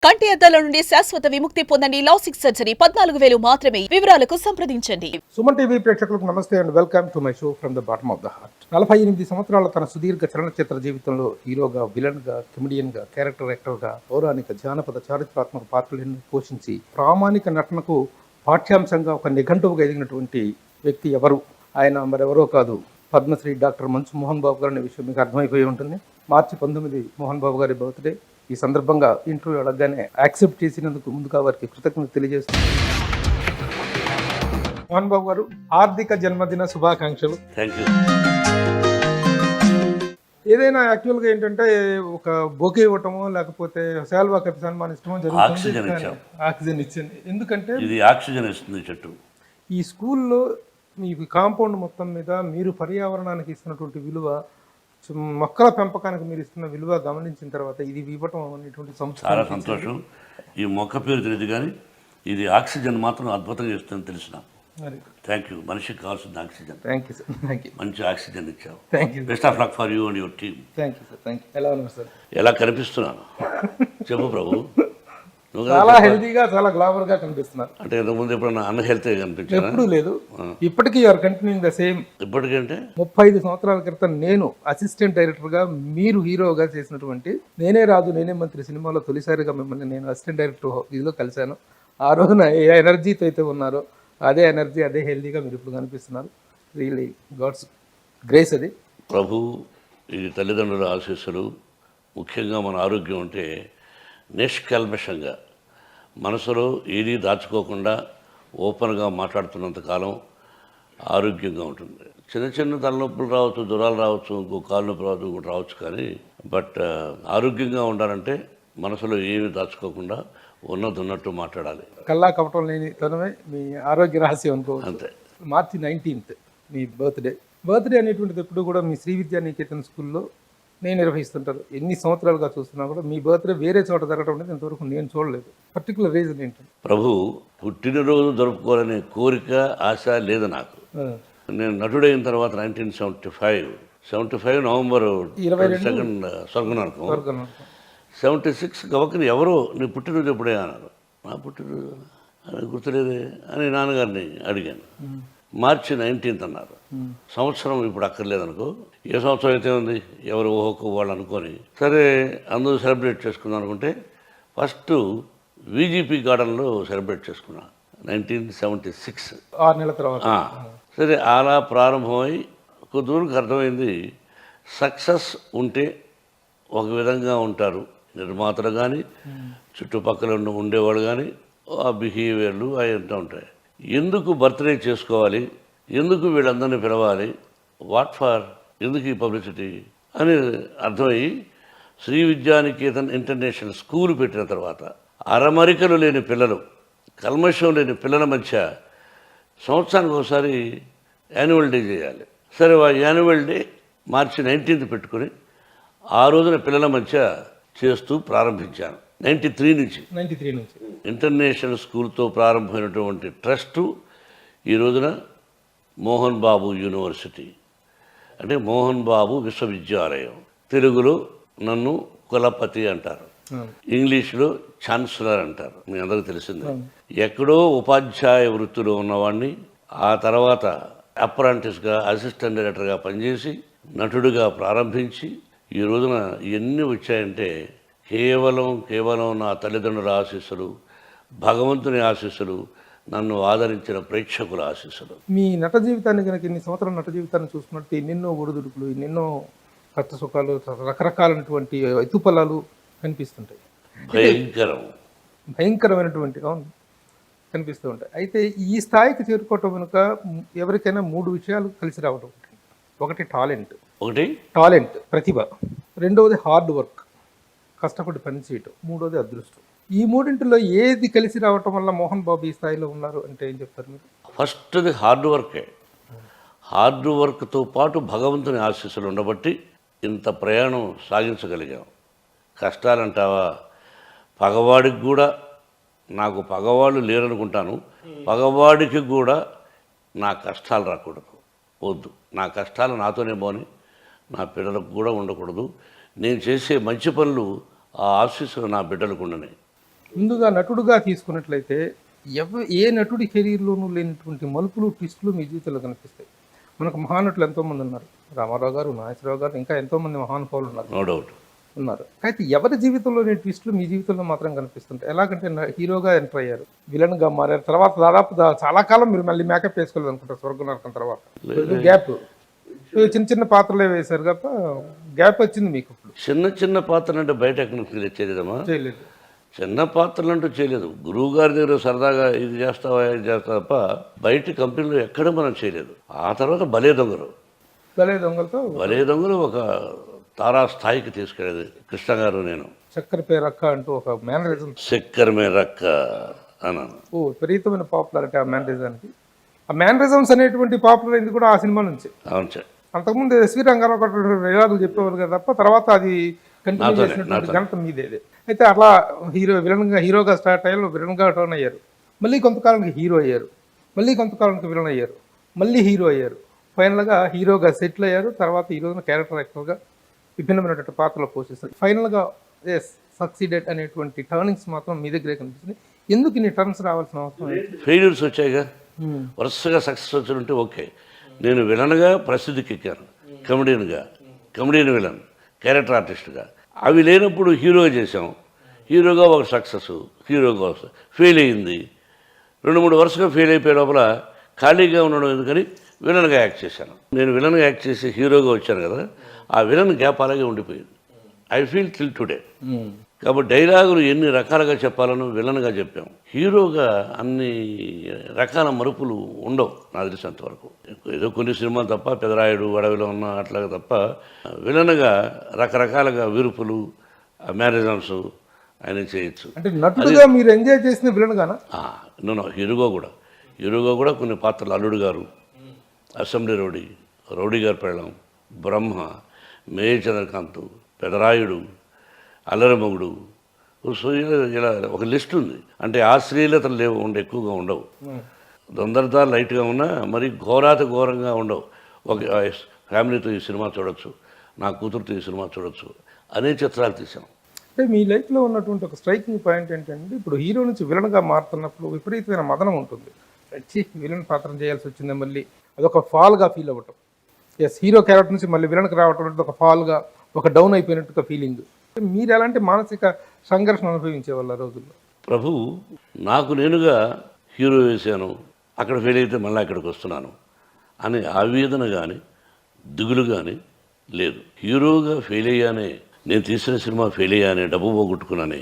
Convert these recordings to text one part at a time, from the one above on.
కంటి అద్దాల నుండి శాశ్వత విముక్తి పొందండి. లాసిక్ సర్జరీ 14,000 మాత్రమే. వివరాలకు సంప్రదించండి. సుమన్ టీవీ ప్రేక్షకులకు నమస్తే and welcome to my show from the bottom of the heart. 48 సంవత్సరాల తన సుదీర్ఘ చలనచిత్ర జీవితంలో హీరోగా, విలన్గా, కమెడియన్గా, క్యారెక్టర్ యాక్టర్గా, పౌరాణిక, జానపద, చారిత్రాత్మక పాత్రలను పోషించి ప్రామాణిక నటనకు పాఠ్యాంశంగా ఒక నిఘంటువుగా ఎదిగినటువంటి వ్యక్తి ఎవరు? ఆయన మరెవరో కాదు, పద్మశ్రీ డాక్టర్ మంచు మోహన్ బాబు గారు అనే విషయం మీకు అర్థమైపోయి ఉంటుంది. మార్చి 19 మోహన్ బాబు గారి బర్త్డే. ఈ సందర్భంగా ఇంటర్వ్యూ అడగగానే యాక్సెప్ట్ చేసినందుకు ముందుగా వారికి కృతజ్ఞతలు తెలియజేస్తున్నాను. మోహన్ బాబు గారు, హార్దిక జన్మదిన శుభాకాంక్షలు. Thank you. ఏదైనా యాక్చువల్గా ఏంటంటే ఒక బొకే ఇవ్వటమో లేకపోతే శాల్వా కప్పి సన్మానించడమో జరుగుతుంది. ఆక్సిజన్ ఇచ్చింది. ఎందుకంటే ఇది ఆక్సిజన్ ఇస్తుంది చెట్టు. ఈ స్కూల్లో మీ కాంపౌండ్ మొత్తం మీద మీరు పర్యావరణానికి ఇస్తున్నటువంటి విలువ, మొక్కల పెంపకానికి మీరు ఇస్తున్న విలువ గమనించిన తర్వాత ఇది ఇవ్వటం అనేటువంటి చాలా సంతోషం. ఈ మొక్క పేరు తెలియదు కానీ ఇది ఆక్సిజన్ మాత్రం అద్భుతంగా ఇస్తుందని తెలిసిన. Thank you. మనిషికి కావాల్సింది oxygen. Thank you sir. Thank you. మంచి ఆక్సిజన్ ఇచ్చావు. Thank you. Best of luck for you and your team. Thank you sir. Thank you. ఎలా ఉన్నారు సార్? ఎలా కనిపిస్తున్నాను చెప్పు ప్రభు. చాలా హెల్తీగా, చాలా గ్లామర్ గా కనిపిస్తున్నారు. అంటే ఇంతకుముందు ఎప్పుడన్నా అన్హెల్తీగా కనిపించాను? ఎప్పుడూ లేదు. ఇప్పటికీ యూఆర్ కంటిన్యూయింగ్ ద సేమ్. ఇప్పటికంటే 35 సంవత్సరాల క్రితం నేను అసిస్టెంట్ డైరెక్టర్ గా, మీరు హీరోగా చేసినటువంటి నేనే రాజు నేనే మంత్రి సినిమాలో తొలిసారిగా మిమ్మల్ని నేను అసిస్టెంట్ డైరెక్టర్ ఇదిలో కలిశాను. ఆ రోజున ఏ ఎనర్జీతో అయితే ఉన్నారో అదే ఎనర్జీ, అదే హెల్తీగా మీరు ఇప్పుడు కనిపిస్తున్నారు. రియల్లీ గాడ్స్ గ్రేస్ అది. ప్రభు, ఇది తల్లిదండ్రుల ఆశీస్సులు. ముఖ్యంగా మన ఆరోగ్యం అంటే నిష్కల్మషంగా మనసులో ఏదీ దాచుకోకుండా ఓపెన్గా మాట్లాడుతున్నంతకాలం ఆరోగ్యంగా ఉంటుంది. చిన్న చిన్న తలనొప్పులు రావచ్చు, జ్వరాలు రావచ్చు, ఇంకో కాలు నొప్పి రావచ్చు, ఇంకోటి రావచ్చు, కానీ ఆరోగ్యంగా ఉండాలంటే మనసులో ఏమీ దాచుకోకుండా ఉన్నట్టు మాట్లాడాలి. కల్లా కపటం లేని తనమే మీ ఆరోగ్య రహస్యం అనుకోవచ్చు. అంతే. మార్చి 19 మీ బర్త్డే అనేటువంటిది ఎప్పుడు కూడా మీ శ్రీ విద్యా నికేతన్ స్కూల్లో నేను నిర్వహిస్తుంటారు. ఎన్ని సంవత్సరాలుగా చూస్తున్నా కూడా మీ బర్త్డే వేరే చోట జరగడం అనేది ఇంతవరకు నేను చూడలేదు. పర్టికులర్ రీజన్ ఏంటంటే, ప్రభు, పుట్టినరోజు జరుపుకోవాలనే కోరిక, ఆశ లేదు నాకు. నేను నటుడైన తర్వాత 1975 నవంబర్ 22 స్వర్గనరకం. 76 గవకని ఎవరో నీ పుట్టినరోజు ఎప్పుడే అన్నారు. నా పుట్టినరోజు అని గుర్తులేదే అని నాన్నగారిని అడిగాను. మార్చి 19 అన్నారు. సంవత్సరం ఇప్పుడు అక్కర్లేదనుకో, ఏ సంవత్సరం అయితే ఉంది ఎవరు ఓహోకు వాళ్ళు అనుకొని, సరే అందరూ సెలబ్రేట్ చేసుకుందాం అనుకుంటే ఫస్ట్ విజిపి గార్డెన్లో సెలబ్రేట్ చేసుకున్నా 1976. 6 నెలల తర్వాత. సరే అలా ప్రారంభమై కొద్దివరకు అర్థమైంది, సక్సెస్ ఉంటే ఒక విధంగా ఉంటారు నిర్మాతలు కానీ, చుట్టుపక్కల ఉండేవాళ్ళు కానీ, ఆ బిహేవియర్లు అవి ఉంటాయి. ఎందుకు బర్త్డే చేసుకోవాలి, ఎందుకు వీళ్ళందరినీ పిలవాలి, వాట్ ఫర్, ఎందుకు ఈ పబ్లిసిటీ అని అర్థమయ్యి శ్రీ విద్యానికేతన్ ఇంటర్నేషనల్ స్కూల్ పెట్టిన తర్వాత అరమరికలు లేని పిల్లలు, కల్మషం లేని పిల్లల మధ్య సంవత్సరానికి ఒకసారి యాన్యువల్ డే చేయాలి. సరే, ఆ యాన్యువల్ డే మార్చి 19 పెట్టుకుని ఆ రోజున పిల్లల మధ్య చేస్తూ ప్రారంభించాను. 93 నుంచి ఇంటర్నేషనల్ స్కూల్తో ప్రారంభమైనటువంటి ట్రస్టు ఈ రోజున మోహన్ బాబు యూనివర్సిటీ, అంటే మోహన్ బాబు విశ్వవిద్యాలయం. తెలుగులో నన్ను కులపతి అంటారు, ఇంగ్లీష్లో ఛాన్సలర్ అంటారు, మీ అందరికీ తెలిసిందే. ఎక్కడో ఉపాధ్యాయ వృత్తిలో ఉన్నవాడిని ఆ తర్వాత అప్రాంటిస్గా, అసిస్టెంట్ డైరెక్టర్గా పనిచేసి నటుడిగా ప్రారంభించి ఈ రోజున ఎన్ని వచ్చాయంటే కేవలం నా తల్లిదండ్రుల ఆశీస్సులు, భగవంతుని ఆశీస్సులు, నన్ను ఆదరించిన ప్రేక్షకుల ఆశీస్సులు. మీ నట జీవితాన్ని కనుక, ఇన్ని సంవత్సరాల నట జీవితాన్ని చూసుకున్నట్టు ఎన్నెన్నో ఒడిదుడుకులు, ఎన్నెన్నో కష్ట సుఖాలు, రకరకాలైనటువంటి ఎత్తుపల్లాలు కనిపిస్తుంటాయి. భయంకరమైనటువంటి కనిపిస్తూ ఉంటాయి. అయితే ఈ స్థాయికి చేరుకోవటం వెనుక ఎవరికైనా 3 విషయాలు కలిసి రావడం. ఒకటి టాలెంట్, ప్రతిభ. రెండవది హార్డ్ వర్క్, కష్టపడి పని చేయటం. మూడోది అదృష్టం. ఈ మూడింటిలో ఏది కలిసి రావటం వల్ల మోహన్ బాబు ఈ స్థాయిలో ఉన్నారు అంటే ఏం చెప్తారు మీరు? ఫస్ట్ది హార్డ్ వర్కే. హార్డ్ వర్క్తో పాటు భగవంతుని ఆశీస్సులు ఉండబట్టి ఇంత ప్రయాణం సాగించగలిగాం. కష్టాలంటావా, పగవాడికి కూడా, నాకు పగవాళ్ళు లేరనుకుంటాను, పగవాడికి కూడా నా కష్టాలు రాకూడదు, వద్దు. నా కష్టాలు నాతోనే పోని, నా పిల్లలకు కూడా ఉండకూడదు. నేను చేసే మంచి పనులు ఆ ఆశీస్సులు నా బిడ్డలకు ఉండనే. ముందుగా నటుడుగా తీసుకున్నట్లయితే ఏ నటుడి కెరీర్లోనూ లేనటువంటి మలుపులు ట్విస్టులు మీ జీవితంలో కనిపిస్తాయి. మనకు మహానటులు ఎంతోమంది ఉన్నారు, రామారావు గారు, నాగేశ్వరరావు గారు, ఇంకా ఎంతోమంది మహానుభావులు నో డౌట్ ఉన్నారు. అయితే ఎవరి జీవితంలోని ట్విస్టులు మీ జీవితంలో మాత్రం కనిపిస్తుంటాయి. ఎలాగంటే హీరోగా ఎంటర్ అయ్యారు, విలన్గా మారారు, తర్వాత దాదాపు చాలా కాలం మీరు మళ్ళీ మేకప్ వేసుకోలేదు అనుకుంటారు స్వర్గ నరకం తర్వాత. గ్యాప్ చిన్న చిన్న పాత్రలే వేశారు తప్ప గ్యాప్ వచ్చింది మీకు. ఇప్పుడు చిన్న చిన్న పాత్రలు అంటే బయట ఎక్కడ నుంచి చేయలేదమ్మా, చేయలేదు. చిన్న పాత్రలు అంటూ చేయలేదు. గురువు గారి దగ్గర సరదాగా ఇది చేస్తావా ఇది చేస్తావా తప్ప బయట కంపెనీలో ఎక్కడ మనం చేయలేదు. ఆ తర్వాత భలే దొంగలు ఒక తారా స్థాయికి తీసుకెళ్ళేది కృష్ణ గారు. నేను చక్కెర పేరు రక్క అంటూ ఒక మేనరిజం, చక్కెర మే రక్క అన్నాను. విపరీతమైన పాపులారిటీ ఆ మేనరిజానికి. ఆ మేనరిజమ్స్ అనేటువంటి పాపులర్ అయింది కూడా ఆ సినిమా నుంచి. అవును సార్. అంతకుముందు ఎస్వి రంగారావు డైలాగులు చెప్పేవారు కదా తప్ప తర్వాత అది కంటిన్యూ చేసినటువంటి ఘనత మీదేదే. అయితే అట్లా హీరోగా స్టార్ట్ అయ్యారు, విలన్గా టర్న్ అయ్యారు, మళ్ళీ కొంతకాలానికి హీరో అయ్యారు, మళ్ళీ కొంతకాలానికి విలన్ అయ్యారు, మళ్ళీ హీరో అయ్యారు, ఫైనల్గా హీరోగా సెటిల్ అయ్యారు. తర్వాత ఈ రోజున క్యారెక్టర్ యాక్టర్గా విభిన్నమైనటువంటి పాత్రలు పోషిస్తారు. ఫైనల్గా సక్సీడెడ్ అనేటువంటి టర్నింగ్స్ మాత్రం మీ దగ్గరే కనిపిస్తుంది. ఎందుకు ఇన్ని టర్న్స్ రావాల్సిన అవసరం? ఫెయిల్యూర్స్ వచ్చాయిగా, వరుసగా సక్సెస్ వచ్చుంటే ఓకే. నేను విలన్గా ప్రసిద్ధికి ఎక్కాను, కమెడియన్ విలన్, క్యారెక్టర్ ఆర్టిస్ట్గా. అవి లేనప్పుడు హీరోగా చేసాం, హీరోగా ఒక సక్సెస్, హీరోగా ఫెయిల్ అయ్యింది. 2-3 వరుసగా ఫెయిల్ అయిపోయే లోపల ఖాళీగా ఉండడం ఎందుకని విలన్గా యాక్ట్ చేశాను. నేను విలన్గా యాక్ట్ చేసి హీరోగా వచ్చాను కదా, ఆ విలన్ గ్యాప్ అలాగే ఉండిపోయింది. I feel till today. కాబట్టి డైలాగులు ఎన్ని రకాలుగా చెప్పాలను విలన్గా చెప్పాం. హీరోగా అన్ని రకాల మరుపులు ఉండవు నాకు తెలిసినంత వరకు. ఏదో కొన్ని సినిమాలు తప్ప, పెదరాయుడు, అడవిలో ఉన్న అట్లాగా తప్ప, విలన్గా రకరకాలుగా విరుపులు, మ్యారేజన్స్ ఆయన చేయొచ్చు. అంటే నటుడుగా మీరు ఎంజాయ్ చేసిన విలన్ గానా? హీరోగా కూడా కొన్ని పాత్రలు, అల్లుడు గారు, అసెంబ్లీ రౌడీ గారి పెళ్ళం, బ్రహ్మ, మేజర్ చంద్రకాంత్, పెదరాయుడు, అల్లరమొగుడు, సో ఇలా ఒక లిస్ట్ ఉంది. అంటే ఆ శ్రీలతలు ఎక్కువగా ఉండవు. తొందరగా లైట్గా ఉన్నా మరి ఘోరంగా ఉండవు. ఒక ఫ్యామిలీతో ఈ సినిమా చూడొచ్చు, నా కూతురుతో ఈ సినిమా చూడొచ్చు అనే చిత్రాలు తీసాం. అంటే మీ లైఫ్లో ఉన్నటువంటి ఒక స్ట్రైకింగ్ పాయింట్ ఏంటంటే, ఇప్పుడు హీరో నుంచి విలన్గా మారుతున్నప్పుడు విపరీతమైన మదనం ఉంటుంది. విలన్ పాత్ర చేయాల్సి వచ్చింది, మళ్ళీ అదొక ఫాల్గా ఫీల్ అవ్వటం. హీరో క్యారెక్టర్ నుంచి మళ్ళీ విలన్కి రావటం అంటే ఒక ఫాల్గా, ఒక డౌన్ అయిపోయినట్టుగా ఫీలింగ్. మీరు ఎలాంటి మానసిక సంఘర్షణ అనుభవించే వాళ్ళ రోజుల్లో? ప్రభు, నాకు నేనుగా హీరో వేశాను, అక్కడ ఫెయిల్ అయితే మళ్ళీ ఇక్కడికి వస్తున్నాను అని ఆవేదన కానీ దిగులు కానీ లేదు. హీరోగా ఫెయిల్ అయ్యానే, నేను తీసిన సినిమా ఫెయిల్ అయ్యానే, డబ్బు పోగొట్టుకున్నానే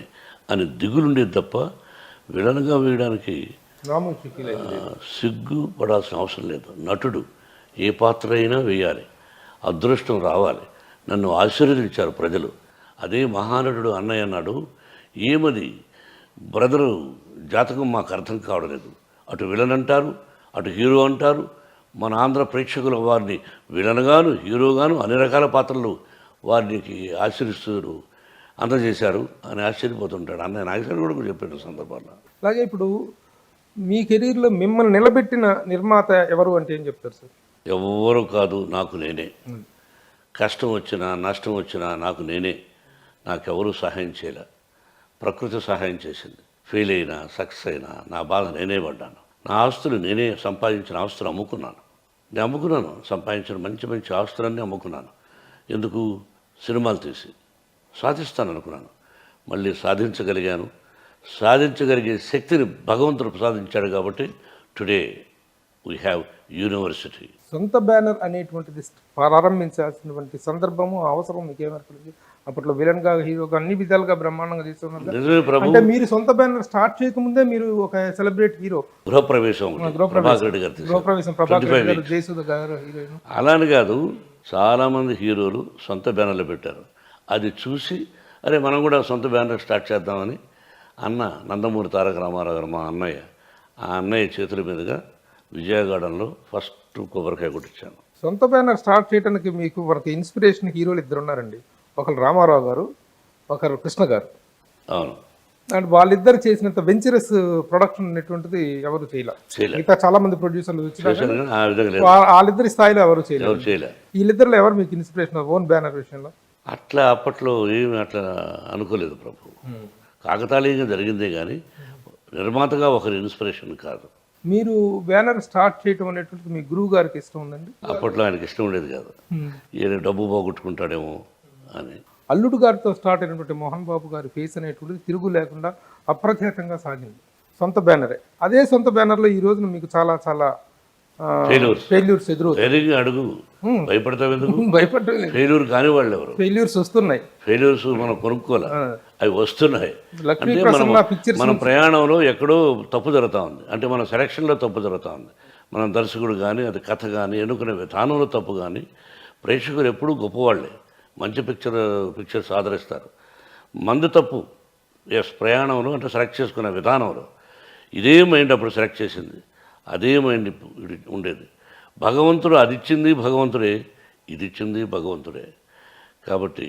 అని దిగులుండేది తప్ప విలన్గా వేయడానికి సిగ్గు పడాల్సిన అవసరం లేదు. నటుడు ఏ పాత్ర అయినా వేయాలి, అదృష్టం రావాలి. నన్ను ఆశీర్వదించారు ప్రజలు. అదే మహానటుడు అన్నయ్య అన్నాడు, ఏమది బ్రదరు జాతకం మాకు అర్థం కావడం లేదు. అటు విలన్ అంటారు, అటు హీరో అంటారు. మన ఆంధ్ర ప్రేక్షకులు వారిని విలన్గాను హీరోగాను అన్ని రకాల పాత్రలు వారికి ఆశీర్విస్తూ అందజేశారు అని ఆశ్చర్యపోతుంటాడు. అన్నయ్య నాగేశ్వర కూడా చెప్పిన సందర్భాల్లో. అలాగే ఇప్పుడు మీ కెరీర్లో మిమ్మల్ని నిలబెట్టిన నిర్మాత ఎవరు అంటే ఏం చెప్తారు సార్? ఎవరు కాదు, నాకు నేనే. కష్టం వచ్చినా నష్టం వచ్చినా నాకు నేనే. నాకెవరూ సహాయం చేయలే, ప్రకృతి సహాయం చేసింది. ఫెయిల్ అయినా సక్సెస్ అయినా నా బాధ నేనే పడ్డాను. నా ఆస్తులు నేనే సంపాదించిన ఆస్తులు అమ్ముకున్నాను. సంపాదించిన మంచి ఆస్తులన్నీ అమ్ముకున్నాను. ఎందుకు? సినిమాలు తీసి సాధిస్తాను అనుకున్నాను. మళ్ళీ సాధించగలిగాను. సాధించగలిగే శక్తిని భగవంతుడు ప్రసాదించాడు. కాబట్టి టుడే వీ హ్యావ్ యూనివర్సిటీ. సొంత బ్యానర్ అనేటువంటిది ప్రారంభించాల్సినటువంటి సందర్భము, అవసరం మీకేమర్పడింది? అప్పట్లో విలన్గా హీరోగా అన్ని విధాలుగా బ్రహ్మాండంగా తీసుకున్నారు. అంటే మీరు సొంత బ్యానర్ స్టార్ట్ చేయకముందే మీరు ఒక సెలబ్రిటీ హీరో. గృహప్రవేశం ప్రభాకర్ గారు, జయసుధ గారు హీరోయిన్. అలాని కాదు, చాలామంది హీరోలు సొంత బ్యానర్లు పెట్టారు. అది చూసి అరే మనం కూడా సొంత బ్యానర్ స్టార్ట్ చేద్దామని అన్న నందమూరి తారక రామారావు గారు, మా అన్నయ్య, ఆ అన్నయ్య చేతుల మీదుగా విజయగార్డెన్లో ఫస్ట్ కొబ్బరికాయ కొట్టించాను. సొంత బ్యానర్ స్టార్ట్ చేయడానికి మీకు మనకి ఇన్స్పిరేషన్ హీరోలు ఇద్దరు ఉన్నారండి. ఒకరు రామారావు గారు, ఒకరు కృష్ణ గారు. అవును. అండ్ వాళ్ళిద్దరు చేసినంత వెంచరస్ ప్రొడక్షన్ అనేటువంటిది ఎవరు చేయలేదు. మిగతా చాలా మంది ప్రొడ్యూసర్లు వాళ్ళిద్దరి స్థాయిలో ఎవరు చేయలేదు. వీళ్ళిద్దరిలో ఎవరు మీకు ఇన్స్పిరేషన్ ఓన్ బ్యానర్ విషయంలో? అట్లా అప్పట్లో ఏమి అట్లా అనుకోలేదు ప్రభు. కాకతాళీయంగా జరిగిందే కానీ నిర్మాతగా ఒకరి ఇన్స్పిరేషన్ కాదు. మీరు బ్యానర్ స్టార్ట్ చేయటం అనేటువంటిది మీ గురువు గారికి ఇష్టం ఉందండి? అప్పట్లో ఆయనకి ఇష్టం ఉండేది కాదు, ఈయన డబ్బు పోగొట్టుకుంటాడేమో అని. అల్లుడు గారితో స్టార్ట్ అయినటువంటి మోహన్ బాబు గారి ఫేస్ అనేటువంటిది తిరుగు లేకుండా అప్రఖ్యాతంగా సాగింది. సొంత బ్యానరే. అదే సొంత బ్యానర్లో ఈ రోజున మీకు చాలా చాలా ఫెయిల్యూర్స్ ఎదురు ధైర్యంగా అడుగు, భయపడతావు ఎందుకు? భయపడటం లేదు. ఫెయిల్యూర్ కాని వాళ్ళు ఎవరు? ఫెయిల్యూర్స్ వస్తున్నాయి. ఫెయిల్యూర్స్ మనం కొనుక్కోవాలి, అవి వస్తున్నాయి. లక్ష్మీ అంటే ప్రసన్న పిక్చర్స్ మన ప్రయాణంలో ఎక్కడో తప్పు జరుగుతూ ఉంది, అంటే మన సెలక్షన్లో తప్పు జరుగుతూ ఉంది. మనం దర్శకుడు కానీ అది కథ కానీ ఎన్నుకునే విధానంలో తప్పు కానీ. ప్రేక్షకులు ఎప్పుడూ గొప్పవాళ్ళే, మంచి పిక్చర్స్ ఆదరిస్తారు. మంది తప్పు ఎస్ ప్రయాణంలో అంటే సెలెక్ట్ చేసుకునే విధానంలో. ఇదే మైండ్ అప్పుడు సెలెక్ట్ చేసింది, అదే మైండ్ ఉండేది. భగవంతుడు అది ఇచ్చింది భగవంతుడే, ఇది ఇచ్చింది భగవంతుడే. కాబట్టి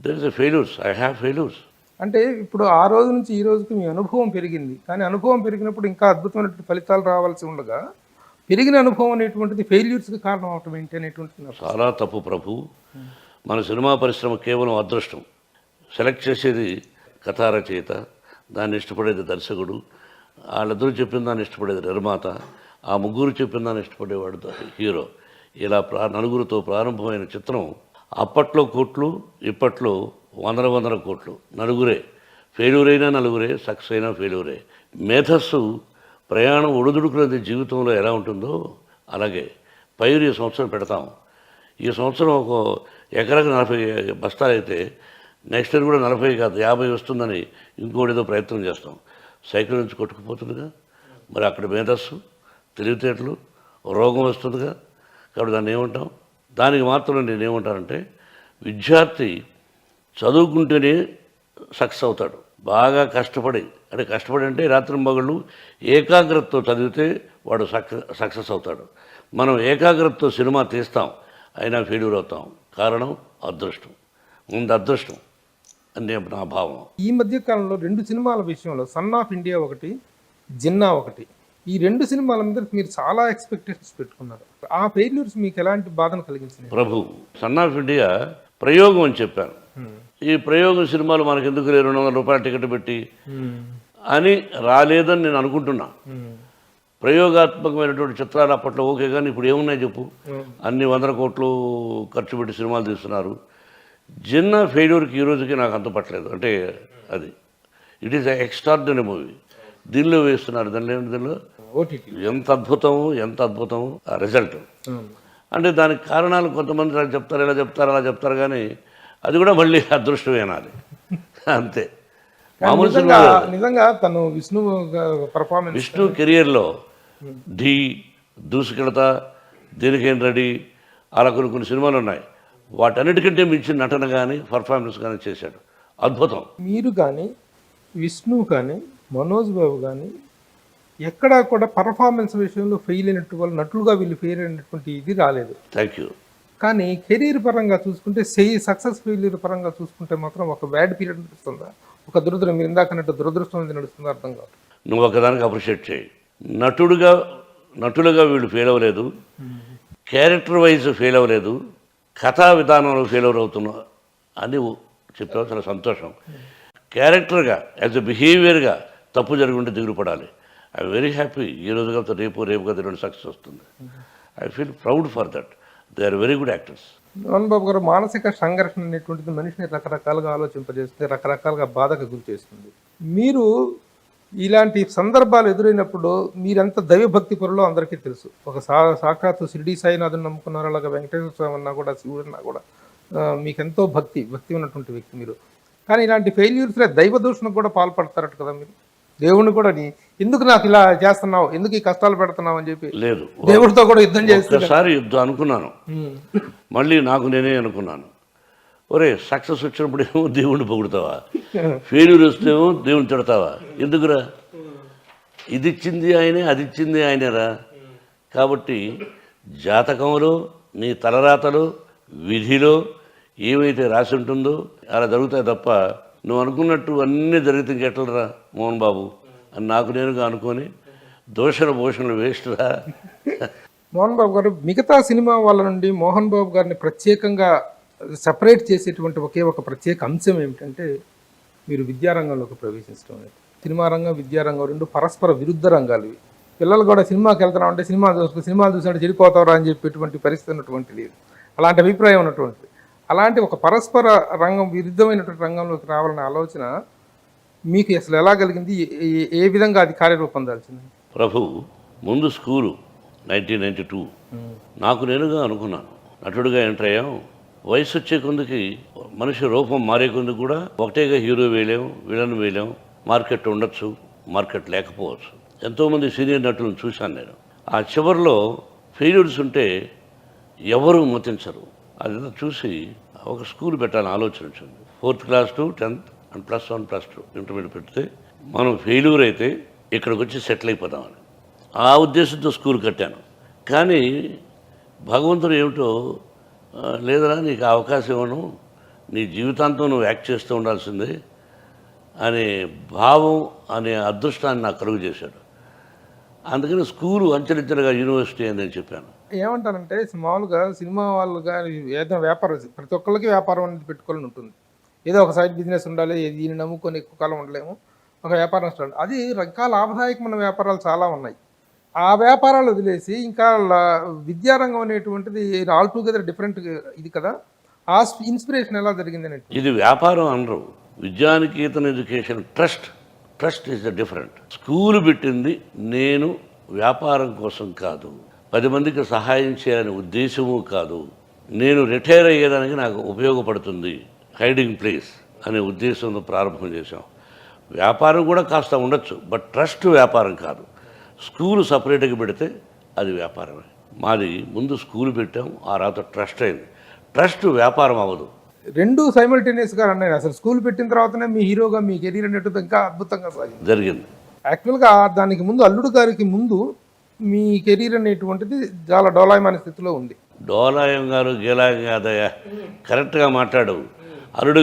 there is a failures, I have failures. అంటే ఇప్పుడు ఆ రోజు నుంచి ఈ రోజుకి మీ అనుభవం పెరిగింది, కానీ అనుభవం పెరిగినప్పుడు ఇంకా అద్భుతమైనటువంటి ఫలితాలు రావాల్సి ఉండగా పెరిగిన అనుభవం అనేటువంటిది ఫెయిల్యూర్స్కి కారణం అవటం ఏంటి అనేటువంటిది చాలా తప్పు ప్రభు. మన సినిమా పరిశ్రమ కేవలం అదృష్టం. సెలెక్ట్ చేసేది కథా రచయిత, దాన్ని ఇష్టపడేది దర్శకుడు, వాళ్ళిద్దరూ చెప్పిన దాన్ని ఇష్టపడేది నిర్మాత, ఆ ముగ్గురు చెప్పిన దాన్ని ఇష్టపడేవాడు హీరో. ఇలా నలుగురితో ప్రారంభమైన చిత్రం అప్పట్లో కోట్లు, ఇప్పట్లో వందల కోట్లు. నలుగురే ఫెయిల్యూర్ అయినా నలుగురే, సక్సెస్ అయినా ఫెయిల్యూరే. మేధస్సు ప్రయాణం ఒడిదుడుకున్నది జీవితంలో ఎలా ఉంటుందో అలాగే పైరు ఈ సంవత్సరం పెడతాం. ఈ సంవత్సరం ఒక ఎకరాకు 40 బస్తాలు అయితే నెక్స్ట్ ఇయర్ కూడా 40 కాదు 50 వస్తుందని ఇంకోటిదో ప్రయత్నం చేస్తాం. సైకిల్ నుంచి కొట్టుకుపోతుందిగా, మరి అక్కడ మేధస్సు, తెలివితేటలు, రోగం వస్తుందిగా. కాబట్టి దాన్ని ఏమంటాం? దానికి మాత్రం నేనేమంటానంటే విద్యార్థి చదువుకుంటేనే సక్సెస్ అవుతాడు. బాగా కష్టపడి అంటే రాత్రి మగళ్ళు ఏకాగ్రతతో చదివితే వాడు సక్సెస్ అవుతాడు. మనం ఏకాగ్రతతో సినిమా తీస్తాం, అయినా ఫెయిల్యూర్ అవుతాం. కారణం అదృష్టం, ముందు అదృష్టం అని నా భావం. ఈ మధ్య కాలంలో 2 సినిమాల విషయంలో సన్ ఆఫ్ ఇండియా ఒకటి, జిన్నా ఒకటి, ఈ 2 సినిమాల మీద మీరు చాలా ఎక్స్పెక్టేషన్స్ పెట్టుకున్నారు. ఆ ఫెయిల్యూర్స్ మీకు ఎలాంటి బాధను కలిగించింది? ప్రభు, సన్ ఆఫ్ ఇండియా ప్రయోగం అని చెప్పాను. ఈ ప్రయోగం సినిమాలు మనకు ఎందుకు 200 రూపాయల టికెట్ పెట్టి అని రాలేదని నేను అనుకుంటున్నా. ప్రయోగాత్మకమైనటువంటి చిత్రాలు అప్పట్లో ఓకే, కానీ ఇప్పుడు ఏమున్నాయి చెప్పు? అన్ని 100 కోట్లు ఖర్చు పెట్టి సినిమాలు తీస్తున్నారు. జిన్నా ఫెయిల్యూర్కి ఈ రోజుకి నాకు అంత పట్టలేదు. అంటే అది ఇట్ ఈస్ ఎక్స్ట్రార్డినరీ మూవీ. దీనిలో వేస్తున్నారు, దీనిలో ఎంత అద్భుతము ఆ రిజల్ట్. అంటే దానికి కారణాలు కొంతమంది ఇలా చెప్తారు అలా చెప్తారు, కానీ అది కూడా మళ్ళీ అదృష్టమేనాలి అంతే. మామూలు సినిమా నిజంగా తను విష్ణు కెరియర్లో ఢీ, దూసుకెళతా, దేనికేం రెడీ, అలా కొన్ని సినిమాలు ఉన్నాయి. వాటన్నిటికంటే మించిన నటన కానీ పర్ఫార్మెన్స్ కానీ చేశాడు, అద్భుతం. మీరు కానీ విష్ణు కానీ మనోజ్ బాబు కానీ ఎక్కడా కూడా పర్ఫార్మెన్స్ విషయంలో ఫెయిల్ అయినట్టు వాళ్ళు నటులుగా వీళ్ళు ఫెయిల్ అయినటువంటి ఇది రాలేదు. Thank you. కానీ కెరీర్ పరంగా చూసుకుంటే సక్సెస్ ఫెయిల్యూర్ పరంగా చూసుకుంటే మాత్రం ఒక బ్యాడ్ పీరియడ్ నడుస్తుందా, ఒక దురదృష్టం, మీరు ఇందాకన్నట్టు దురదృష్టం అనేది నడుస్తుందా అర్థం కాదు. నువ్వు ఒకదానికి అప్రిషియేట్ చేయి. నటులుగా వీళ్ళు ఫెయిల్ అవ్వలేదు, క్యారెక్టర్ వైజ్ ఫెయిల్ అవ్వలేదు, కథా విధానంలో ఫెయిల్యూర్ అవుతున్నా అని చెప్పావు, చాలా సంతోషం. క్యారెక్టర్గా యాజ్ ఎ బిహేవియర్గా తప్పు జరిగి ఉంటే దిగులు పడాలి. I very happy. ఈ రోజుగా రేపుగా రెండు సక్సెస్ వస్తుంది. I feel proud for that. They are very good actors. Mohan Babu గారు, మానసిక సంఘర్షణ అనేటువంటిది మనిషిని రకరకాలుగా ఆలోచింపజేస్తుంది, రకరకాలుగా బాధకు గురి చేస్తుంది. మీరు ఇలాంటి సందర్భాలు ఎదురైనప్పుడు మీరెంత దైవభక్తి పరులో అందరికీ తెలుసు. ఒక సాక్షాత్తు షిరిడి సాయినాథుని నమ్ముకున్నారు, అలాగే వెంకటేశ్వర స్వామి అన్నా కూడా, శివుడన్నా కూడా మీకెంతో భక్తి ఉన్నటువంటి వ్యక్తి మీరు. కానీ ఇలాంటి ఫెయిల్యూర్స్లో దైవ దూషణకు కూడా పాల్పడతారట కదా మీరు. దేవుడిని కూడా ఎందుకు నాకు ఇలా చేస్తున్నావు, ఎందుకు ఈ కష్టాలు పెడుతున్నావు అని చెప్పి లేదు, దేవుడితో కూడా యుద్ధం చేస్తారు. ఒకసారి యుద్ధం అనుకున్నాను, మళ్ళీ నాకు నేనే అనుకున్నాను, ఒరే సక్సెస్ వచ్చినప్పుడు ఏమో దేవుణ్ణి పొగుడుతావా, ఫెయిల్యూర్ వస్తేమో దేవుని తిడతావా, ఎందుకురా? ఇది ఇచ్చింది ఆయనే, అది ఇచ్చింది ఆయనేరా. కాబట్టి జాతకంలో, నీ తలరాతలో, విధిలో ఏమైతే రాసి ఉంటుందో అలా జరుగుతాయి తప్ప నువ్వు అనుకున్నట్టు అన్నీ జరిగితే ఇంకెట్లరా మోహన్ బాబు అని నాకు నేనుగా అనుకొని భూషణలు వేస్ట్రా. మోహన్ బాబు గారు, మిగతా సినిమా వాళ్ళ నుండి మోహన్ బాబు గారిని ప్రత్యేకంగా సపరేట్ చేసేటువంటి ఒకే ఒక ప్రత్యేక అంశం ఏమిటంటే మీరు విద్యారంగంలోకి ప్రవేశించడం అనేది. సినిమా రంగం, విద్యారంగం రెండు పరస్పర విరుద్ధ రంగాలు ఇవి. పిల్లలు కూడా సినిమాకి వెళ్తున్నామంటే సినిమాలు చూసినట్టు చెడిపోతారా అని చెప్పి ఎటువంటి పరిస్థితి ఉన్నటువంటిది, అలాంటి అభిప్రాయం ఉన్నటువంటిది. అలాంటి ఒక పరస్పర రంగం, విరుద్ధమైనటువంటి రంగంలోకి రావాలనే ఆలోచన మీకు అసలు ఎలా కలిగింది? ఏ విధంగా అది కార్యరూపం దాల్చింది? ప్రభు, ముందు స్కూలు 1992 నాకు నేనుగా అనుకున్నాను, నటుడిగా ఎంటర్ అయ్యాం. వయసు వచ్చే కొందుకి మనిషి రూపం మారే కొందుకు కూడా ఒకటేగా హీరో వేయలేం, విలన్ వేయలేం. మార్కెట్ ఉండొచ్చు, మార్కెట్ లేకపోవచ్చు. ఎంతోమంది సీనియర్ నటులను చూశాను నేను. ఆ చివరిలో ఫెయిల్యూర్స్ ఉంటే ఎవరు మతించరు. అదంతా చూసి ఒక స్కూల్ పెట్టాలని ఆలోచన వచ్చింది. 4th class to 10th and +1 +2 intermediate పెడితే మనం ఫెయిల్యూర్ అయితే ఇక్కడికి వచ్చి సెటిల్ అయిపోదామని ఆ ఉద్దేశంతో స్కూల్ కట్టాను. కానీ భగవంతుడు ఏమిటో, లేదరా నీకు అవకాశం ఇవ్వను, నీ జీవితాంతం నువ్వు యాక్ట్ చేస్తూ ఉండాల్సిందే అనే భావం, అనే అదృష్టాన్ని నాకు కలుగు చేశాడు. అందుకని స్కూలు అంచెలంచెలుగా యూనివర్సిటీ అని నేను చెప్పాను. ఏమంటానంటే మామూలుగా సినిమా వాళ్ళు కానీ ఏదైనా వ్యాపారం, ప్రతి ఒక్కరికి వ్యాపారం అనేది పెట్టుకోవాలని ఉంటుంది. ఏదో ఒక సైడ్ బిజినెస్ ఉండాలి, దీన్ని నమ్ముకొని ఎక్కువ కాలం ఉండలేము, ఒక వ్యాపారం స్టార్ట్. అది ఇంకా లాభదాయకమైన వ్యాపారాలు చాలా ఉన్నాయి. ఆ వ్యాపారాలు వదిలేసి ఇంకా విద్యారంగం అనేటువంటిది ఆల్టుగెదర్ డిఫరెంట్ ఇది కదా. ఆ ఇన్స్పిరేషన్ ఎలా జరిగింది అనేది? ఇది వ్యాపారం అనరు, Vidyanikethan education trust is the different. School పెట్టింది నేను వ్యాపారం కోసం కాదు, 10 మందికి సహాయం చేయాలనే ఉద్దేశము కాదు, నేను రిటైర్ అయ్యేదానికి నాకు ఉపయోగపడుతుంది, హైడింగ్ ప్లేస్ అనే ఉద్దేశంతో ప్రారంభం చేశాం. వ్యాపారం కూడా కాస్త ఉండొచ్చు, బట్ ట్రస్ట్ వ్యాపారం కాదు. స్కూలు సపరేట్గా పెడితే అది వ్యాపారమే. మాది ముందు స్కూల్ పెట్టాం, ఆ తర్వాత ట్రస్ట్ అయింది. ట్రస్ట్ వ్యాపారం అవ్వదు. రెండు సైమల్టేనియస్గా అన్నాయి. అసలు స్కూల్ పెట్టిన తర్వాతనే మీ హీరోగా మీ కెరీర్ అనేటువంటి ఇంకా అద్భుతంగా సాగింది జరిగింది. యాక్చువల్గా దానికి ముందు అల్లుడు గారికి ముందు మీ కెరీర్ అనేటువంటిది చాలా డోలాయమైన స్థితిలో ఉంది. డోలాయం గారు గీలాయం కాదయ్యా, కరెక్ట్గా మాట్లాడు. అల్లుడు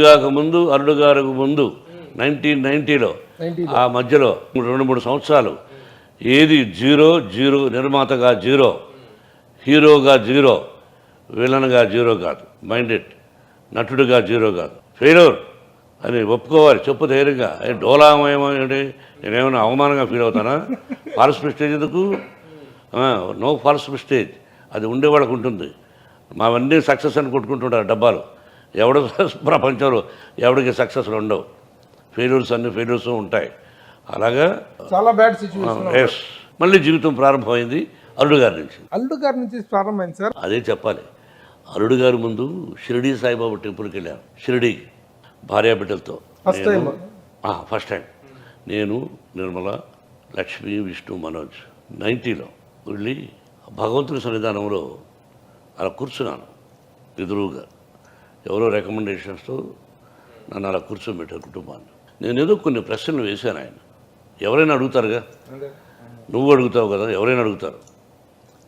గారికి ముందు 1990లో ఆ మధ్యలో 2-3 సంవత్సరాలు ఏది జీరో, నిర్మాతగా జీరో, హీరోగా జీరో, విలన్గా జీరో కాదు, మైండెడ్ నటుడిగా జీరో కాదు, ఫెయిల్యూర్ అని ఒప్పుకోవాలి. చెప్పు ధైర్యంగా. డోలామయమేంటి, నేనేమైనా అవమానంగా ఫీల్ అవుతానా? ఫాల్స్ ప్రెస్టేజ్ ఎందుకు? నో ఫాల్స్ ప్రెస్టేజ్, అది ఉండేవాళ్ళకు ఉంటుంది. మావన్నీ సక్సెస్ అని కొట్టుకుంటుంటారు డబ్బాలు. ఎవడు ప్రపంచంలో ఎవడికి సక్సెస్లు ఉండవు, ఫెయిల్యూర్స్ ఉంటాయి. అలాగా చాలా బ్యాడ్ సిచ్యువేషన్. ఎస్, మళ్ళీ జీవితం ప్రారంభమైంది అల్లుడు గారి నుంచి ప్రారంభమైంది సార్. అదే చెప్పాలి. అల్లుడు గారి ముందు షిరిడీ సాయిబాబా టెంపుల్కి వెళ్ళాను, షిరిడీ భార్యాబిడ్డలతో. ఫస్ట్ టైం నేను, నిర్మల, లక్ష్మి, విష్ణు, మనోజ్ 90లో వెళ్ళి భగవంతుని సన్నిధానంలో అలా కూర్చున్నాను. ఎదురుగా ఎవరో రికమెండేషన్స్తో నన్ను అలా కూర్చోబెట్టారు కుటుంబాన్ని. నేను ఏదో కొన్ని ప్రశ్నలు వేశాను. ఆయన ఎవరైనా అడుగుతారుగా, నువ్వు అడుగుతావు కదా, ఎవరైనా అడుగుతారు.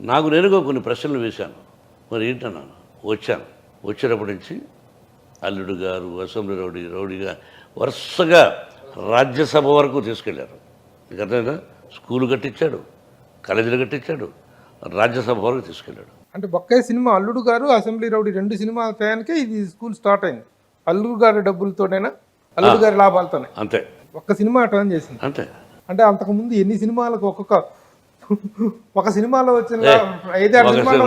నాకు నేనుగా కొన్ని ప్రశ్నలు వేశాను. మరి ఏంటన్నాను. వచ్చేటప్పటి నుంచి అల్లుడు గారు, అసెంబ్లీ రౌడీగా వరుసగా రాజ్యసభ వరకు తీసుకెళ్లారు. మీకు అర్థమైందా? స్కూలు కట్టించాడు, కాలేజీలు కట్టించాడు, రాజ్యసభ వరకు తీసుకెళ్ళాడు. అంటే ఒకే సినిమా అల్లుడు గారు, అసెంబ్లీ రౌడీ 2 సినిమాల టయానికే ఇది స్కూల్ స్టార్ట్ అయింది. అల్లుడు గారి డబ్బులతోనైనా, అల్లుడు గారి లాభాలతోనే. అంతే, ఒక్క సినిమా టర్న్ చేసింది. అంతే. అంటే అంతకుముందు ఎన్ని సినిమాలకు ఒక సినిమాలో వచ్చిన 5-6 సినిమాలు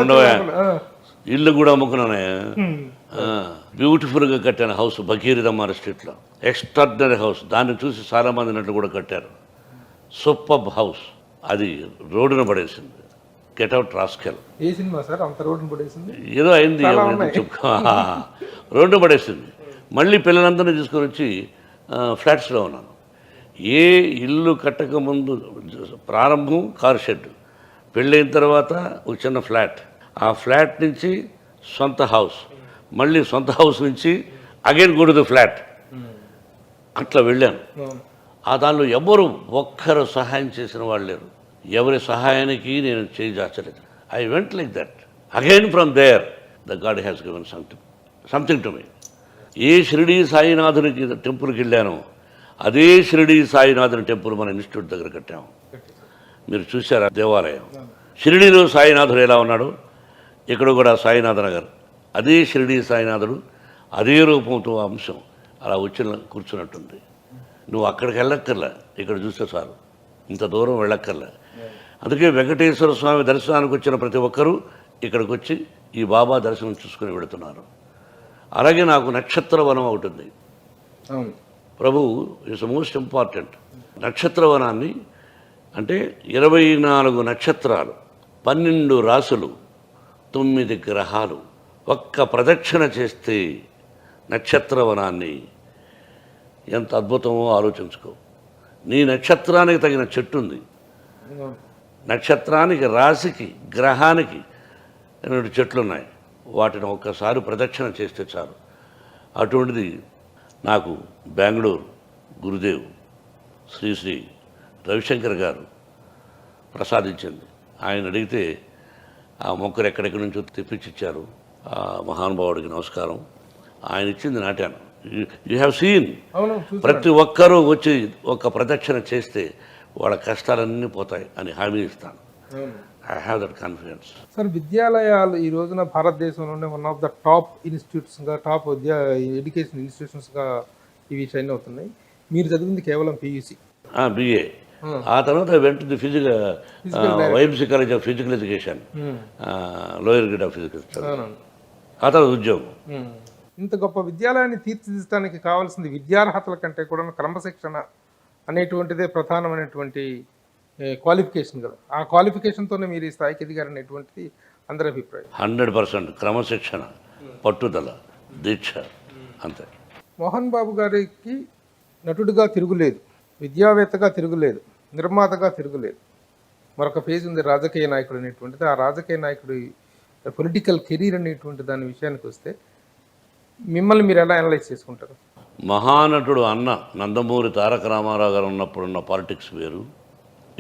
ఇల్లు కూడా అమ్ముకున్నానే. బ్యూటిఫుల్గా కట్టాను హౌస్ భగీరథమ్మ స్ట్రీట్లో, ఎక్స్ట్రాడినరీ హౌస్. దాన్ని చూసి చాలామంది నట్లు కూడా కట్టారు. Super house. అది రోడ్డున పడేసింది. Get out rascal. ఏ సినిమా సార్ అంత రోడ్డున పడేసింది? ఏదో అయింది, రోడ్డు పడేసింది. మళ్ళీ పిల్లలందరినీ తీసుకొని వచ్చి ఫ్లాట్స్లో ఉన్నాను. ఏ ఇల్లు కట్టక ముందు ప్రారంభం కారు షెడ్, పెళ్ళైన తర్వాత ఒక చిన్న ఫ్లాట్, ఆ ఫ్లాట్ నుంచి సొంత హౌస్, మళ్ళీ సొంత హౌస్ నుంచి again go to the flat, అట్లా వెళ్ళాను. ఆ దానిలో ఎవరు ఒక్కరు సహాయం చేసిన వాళ్ళు లేరు. ఎవరి సహాయానికి నేను చేయి జాచలేదు. I went like that. Again from there the god has given something to me. ఏ షిరిడీ సాయినాథునికి టెంపుల్కి వెళ్ళానో అదే షిరిడీ సాయినాథుని టెంపుల్ మన ఇన్స్టిట్యూట్ దగ్గర కట్టాము. మీరు చూసారా దేవాలయం? షిరిడీలో సాయినాథుడు ఎలా ఉన్నాడు, ఇక్కడ కూడా సాయినాథ నగర్, అదే షిరిడీ సాయినాథుడు, అదే రూపంతో అంశం అలా వచ్చి కూర్చున్నట్టుంది. నువ్వు అక్కడికి వెళ్ళక్కర్లే, ఇక్కడ చూస్తే చాలు, ఇంత దూరం వెళ్ళక్కర్లే. అందుకే వెంకటేశ్వర స్వామి దర్శనానికి వచ్చిన ప్రతి ఒక్కరూ ఇక్కడికి వచ్చి ఈ బాబా దర్శనం చూసుకుని వెళుతున్నారు. అలాగే నాకు నక్షత్రవనం అవుతుంది. అవును. ప్రభు ఇట్స్ మోస్ట్ ఇంపార్టెంట్. నక్షత్రవనాన్ని అంటే 24 నక్షత్రాలు, 12 రాసులు, 9 గ్రహాలు ఒక్క ప్రదక్షిణ చేస్తే నక్షత్రవనాన్ని ఎంత అద్భుతమో ఆలోచించుకో. నీ నక్షత్రానికి తగిన చెట్టు ఉంది, నక్షత్రానికి, రాశికి, గ్రహానికి 2 చెట్లు ఉన్నాయి. వాటిని ఒక్కసారి ప్రదక్షిణ చేస్తే చాలు. అటువంటిది నాకు బెంగళూరు గురుదేవ్ శ్రీ శ్రీ రవిశంకర్ గారు ప్రసాదించింది. ఆయన అడిగితే ఆ మొక్కలు ఎక్కడెక్కడి నుంచో తెప్పించిచ్చారు. ఆ మహానుభావుడికి నమస్కారం. ఆయన ఇచ్చింది నాటాను. You have seen. ప్రతి ఒక్కరూ వచ్చి ఒక ప్రదక్షిణ చేస్తే వాళ్ళ కష్టాలన్నీ పోతాయి అని హామీ ఇస్తాను. I have that confidence. Sir, విద్యాలయాలు ఈ రోజున భారతదేశంలోనే వన్ ఆఫ్ ద టాప్ ఇన్స్టిట్యూట్స్గా, టాప్ ఎడ్యుకేషన్ ఇన్స్టిట్యూషన్స్గా ఇవి షైన్ అవుతున్నాయి. మీరు చదివింది కేవలం PUC, BA. ఆ తర్వాత వెంట YMC college of physical education, lower grade of physical. ఆ తర్వాత ఉద్యోగం. ఇంత గొప్ప విద్యాలయాన్ని తీర్చిదిద్దడానికి కావాల్సింది విద్యార్హతల కంటే కూడా క్రమశిక్షణ అనేటువంటిదే ప్రధానమైనటువంటి క్వాలిఫికేషన్ కదా. ఆ క్వాలిఫికేషన్తోనే మీరు ఈ స్థాయికి ఎదిగారనేటువంటిది అందరి అభిప్రాయం. 100% క్రమశిక్షణ, పట్టుదల, దీక్ష, అంతే. మోహన్ బాబు గారికి నటుడిగా తిరుగులేదు, విద్యావేత్తగా తిరుగులేదు, నిర్మాతగా తిరుగులేదు. మరొక పేజ్ ఉంది రాజకీయ నాయకుడు అనేటువంటిది. ఆ రాజకీయ నాయకుడి పొలిటికల్ కెరీర్ అనేటువంటి దాని విషయానికి వస్తే మిమ్మల్ని మీరు ఎలా అనలైజ్ చేసుకుంటారు? మహానటుడు అన్న నందమూరి తారక రామారావు గారు ఉన్నప్పుడున్న పాలిటిక్స్ వేరు,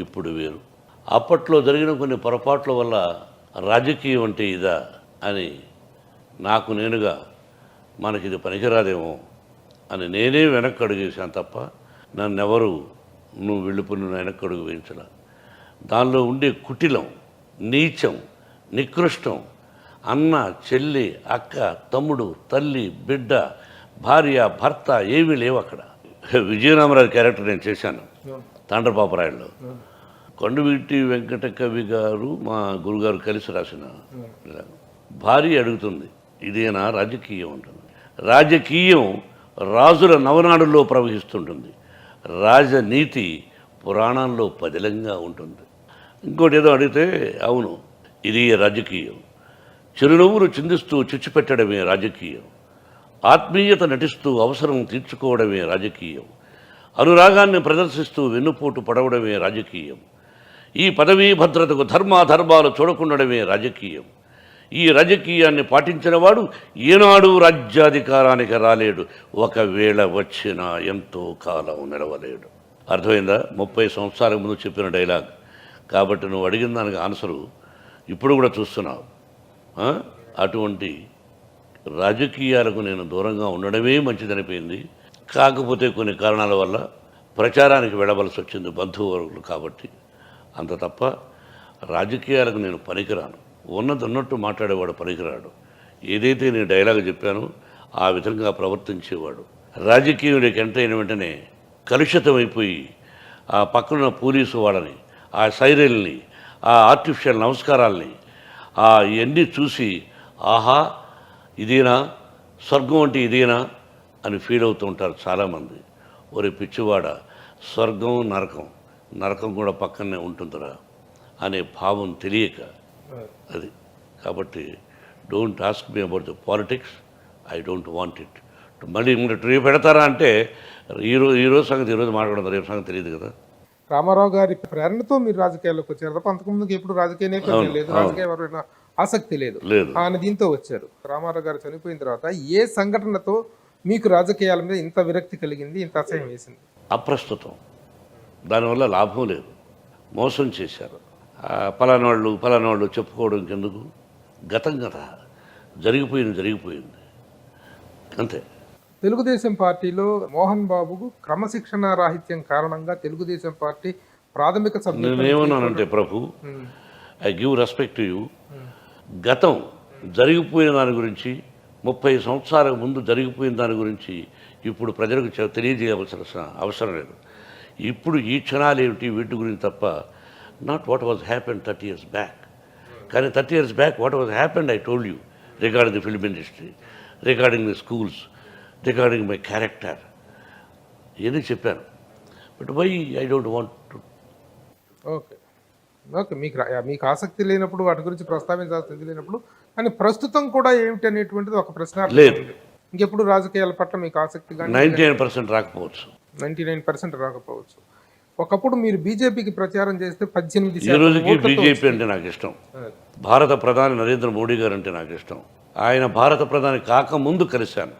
ఇప్పుడు వేరు. అప్పట్లో జరిగిన కొన్ని పొరపాట్ల వల్ల రాజకీయం అంటే ఇదా అని నాకు నేనుగా మనకిది పనికిరాదేమో అని నేనే వెనక్కి అడుగేశాను తప్ప నన్నెవరు నువ్వు వెళ్ళిపోయి నువ్వు వెనక్కి అడుగు వేయించాల. దానిలో ఉండే కుటిలం, నీచం, నికృష్టం, అన్న, చెల్లి, అక్క, తమ్ముడు, తల్లి, బిడ్డ, భార్య, భర్త ఏమీ లేవు అక్కడ. విజయరామరాజు క్యారెక్టర్ నేను చేశాను తాండ్రపాపరాయుడులో. కొండవీటి వెంకట కవి గారు మా గురుగారు కలిసి రాసిన. భార్య అడుగుతుంది, ఇదేనా రాజకీయం ఉంటుంది. రాజకీయం రాజుల నవనాడుల్లో ప్రవహిస్తుంటుంది, రాజనీతి పురాణాల్లో పదిలంగా ఉంటుంది. ఇంకోటి ఏదో అడిగితే అవును ఇది రాజకీయం, చిరునవ్వులు చిందిస్తూ చిచ్చుపెట్టడమే రాజకీయం, ఆత్మీయత నటిస్తూ అవసరం తీర్చుకోవడమే రాజకీయం, అనురాగాన్ని ప్రదర్శిస్తూ వెన్నుపోటు పడవడమే రాజకీయం, ఈ పదవీ భద్రతకు ధర్మాధర్మాలు చూడకుండడమే రాజకీయం. ఈ రాజకీయాన్ని పాటించిన వాడు ఏనాడు రాజ్యాధికారానికి రాలేడు, ఒకవేళ వచ్చినా ఎంతో కాలం నిలవలేడు. అర్థమైందా? 30 సంవత్సరాల ముందు చెప్పిన డైలాగ్. కాబట్టి నువ్వు అడిగిన దానికి ఆన్సరు ఇప్పుడు కూడా చూస్తున్నావు. అటువంటి రాజకీయాలకు నేను దూరంగా ఉండడమే మంచిదనిపోయింది. కాకపోతే కొన్ని కారణాల వల్ల ప్రచారానికి వెళ్ళవలసి వచ్చింది బంధువులు కాబట్టి. అంత తప్ప రాజకీయాలకు నేను పనికిరాను. ఉన్నట్టు మాట్లాడేవాడు పనికిరాడు. ఏదైతే నేను డైలాగ్ చెప్పానో ఆ విధంగా ప్రవర్తించేవాడు. రాజకీయుడికి ఎంటర్ అయిన వెంటనే కలుషితమైపోయి ఆ పక్కన పోలీసు వాళ్ళని, ఆ సైరల్ని, ఆ ఆర్టిఫిషియల్ నమస్కారాల్ని ఇవన్నీ చూసి ఆహా ఇదేనా స్వర్గం అంటే ఇదేనా అని ఫీల్ అవుతూ ఉంటారు చాలామంది. ఒరే పిచ్చివాడ, స్వర్గం నరకం, నరకం కూడా పక్కనే ఉంటుందిరా అనే భావం తెలియక అది. కాబట్టి don't ask me about the politics, I don't want it. మళ్ళీ రేపు పెడతారా అంటే ఈరోజు సంగతి ఈరోజు మాట్లాడదు, రేపు సంగతి తెలియదు కదా. రామారావు గారి ప్రేరణతో మీరు రాజకీయాల్లోకి వచ్చారు తప్ప అంతకుముందుకు ఎప్పుడు రాజకీయ నేపథ్యం లేదు, రాజకీయ ఆసక్తి లేదు. ఆయన దీంతో వచ్చారు. రామారావు గారు చనిపోయిన తర్వాత ఏ సంఘటనతో మీకు రాజకీయాల మీద ఇంత విరక్తి కలిగింది, ఇంత అసహ్యం వేసింది? అప్రస్తుతం, దానివల్ల లాభం లేదు, మోసం చేశారు. పలానాళ్ళు చెప్పుకోవడం ఎందుకు? గతం కదా, జరిగిపోయింది అంతే. తెలుగుదేశం పార్టీలో మోహన్ బాబుకు క్రమశిక్షణ రాహిత్యం కారణంగా తెలుగుదేశం పార్టీ ప్రాథమిక సభ్యులు నేనేమన్నానంటే ప్రభు, I give respect to you. గతం జరిగిపోయిన దాని గురించి, 30 సంవత్సరాల ముందు జరిగిపోయిన దాని గురించి ఇప్పుడు ప్రజలకు తెలియజేయవలసిన అవసరం లేదు. ఇప్పుడు ఈ క్షణాలు ఏమిటి వీటి గురించి తప్ప not what was happen 30 years back. కానీ 30 years back what was happened I told you regarding the film industry, regarding the schools, regarding my character ఇవన్నీ చెప్పాను. But why I don't want to. Okay okay, మీకు ఆసక్తి లేనప్పుడు వాటి గురించి ప్రస్తావించాల్సింది లేనప్పుడు, కానీ ప్రస్తుతం కూడా ఏమిటి అనేటువంటిది ఒక ప్రశ్న లేదు. ఇంకెప్పుడు రాజకీయాల పట్ల మీకు ఆసక్తి కానీ 99% రాకపోవచ్చు. 99% రాకపోవచ్చు. ఒకప్పుడు మీరు బీజేపీకి ప్రచారం చేస్తే 18 ఈ రోజుకి బీజేపీ అంటే నాకు ఇష్టం. భారత ప్రధాని నరేంద్ర మోడీ గారు అంటే నాకు ఇష్టం. ఆయన భారత ప్రధాని కాకముందు కలిశాను,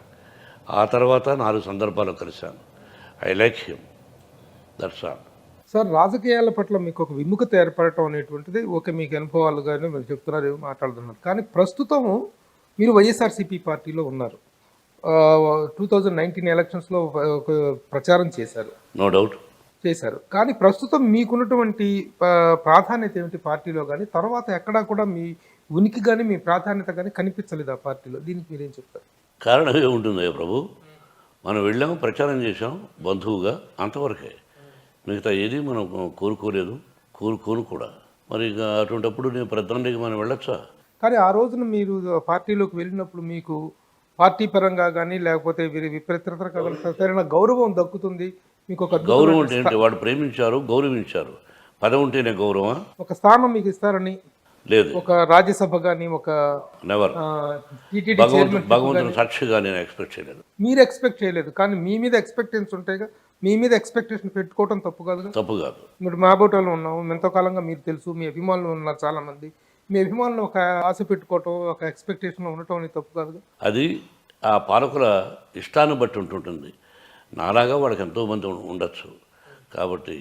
ఆ తర్వాత 4 సందర్భాలు కలిశాను. I like him, that's all. Sir, రాజకీయాల పట్ల మీకు ఒక విముఖత ఏర్పడటం అనేటువంటిది ఓకే, మీకు అనుభవాలు కానీ మీరు చెప్తున్నారు, మాట్లాడుతున్నారు. కానీ ప్రస్తుతం మీరు వైఎస్ఆర్సీపీ పార్టీలో ఉన్నారు. 2019 ఎలక్షన్స్లో ప్రచారం చేశారు, నో డౌట్ చేశారు. కానీ ప్రస్తుతం మీకున్నటువంటి ప్రాధాన్యత ఏమిటి పార్టీలో కానీ, తర్వాత ఎక్కడా కూడా మీ ఉనికి కానీ మీ ప్రాధాన్యత కానీ కనిపించలేదు ఆ పార్టీలో. దీనికి మీరేం చెప్తారు? కారణం ఏముంటుందో ప్రభు, మనం వెళ్ళాము, ప్రచారం చేసాం బంధువుగా, అంతవరకే. మిగతా ఏది మనం కోరుకోలేదు, కోరుకోను కూడా. మరి ఇక అటువంటిప్పుడు నేను ప్రధానికి మనం వెళ్ళొచ్చా? కానీ ఆ రోజున మీరు పార్టీలోకి వెళ్ళినప్పుడు మీకు పార్టీ పరంగా కానీ లేకపోతే ఇతరత్ర గౌరవం దక్కుతుంది, మీకు ఒక గౌరవం అంటే ఏంటి? వాడు ప్రేమించారు, గౌరవించారు. పదం ఉంటేనే గౌరవం. ఒక స్థానం మీకు ఇస్తారని లేదు. ఒక రాజ్యసభ కానీ ఒక నెవర్. భగవంతుని సాక్షిగా నేను ఎక్స్పెక్ట్ చేయలేదు. మీరు ఎక్స్పెక్ట్ చేయలేదు, కానీ మీ మీద ఎక్స్పెక్టేషన్స్ ఉంటాయిగా. మీ మీద ఎక్స్పెక్టేషన్ పెట్టుకోవడం తప్పు కాదు. తప్పు కాదు. ఇప్పుడు మా బోటోలో ఉన్నాము, ఎంతో కాలంగా మీరు తెలుసు, మీ అభిమానులు ఉన్నారు చాలా మంది. మీ అభిమానులు ఒక ఆశ పెట్టుకోవటం, ఒక ఎక్స్పెక్టేషన్లో ఉండటం అనేది తప్పు కాదు. అది ఆ పాలకుల ఇష్టాన్ని బట్టి ఉంటుంటుంది. నాలాగా వాళ్ళకి ఎంతోమంది ఉండొచ్చు. కాబట్టి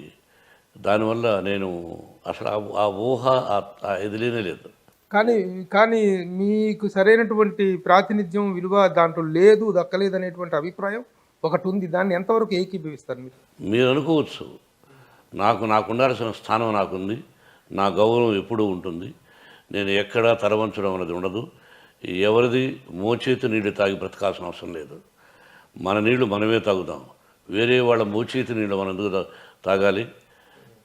దానివల్ల నేను అసలు ఆ ఊహ ఇది లేదు. కానీ మీకు సరైనటువంటి ప్రాతినిధ్యం, విలువ దాంట్లో లేదు, దక్కలేదు అనేటువంటి అభిప్రాయం ఒకటి ఉంది. దాన్ని ఎంతవరకు ఏకీభవిస్తారు మీరు? మీరు అనుకోవచ్చు, నాకు ఉండాల్సిన స్థానం నాకుంది, నా గౌరవం ఎప్పుడూ ఉంటుంది, నేను ఎక్కడా తలవంచడం అనేది ఉండదు, ఎవరిది మోచేతి నీళ్ళు తాగి బ్రతకాల్సిన అవసరం లేదు. మన నీళ్లు మనమే తాగుదాం, వేరే వాళ్ళ మోచేతి నీళ్ళు మనం ఎందుకు తాగాలి?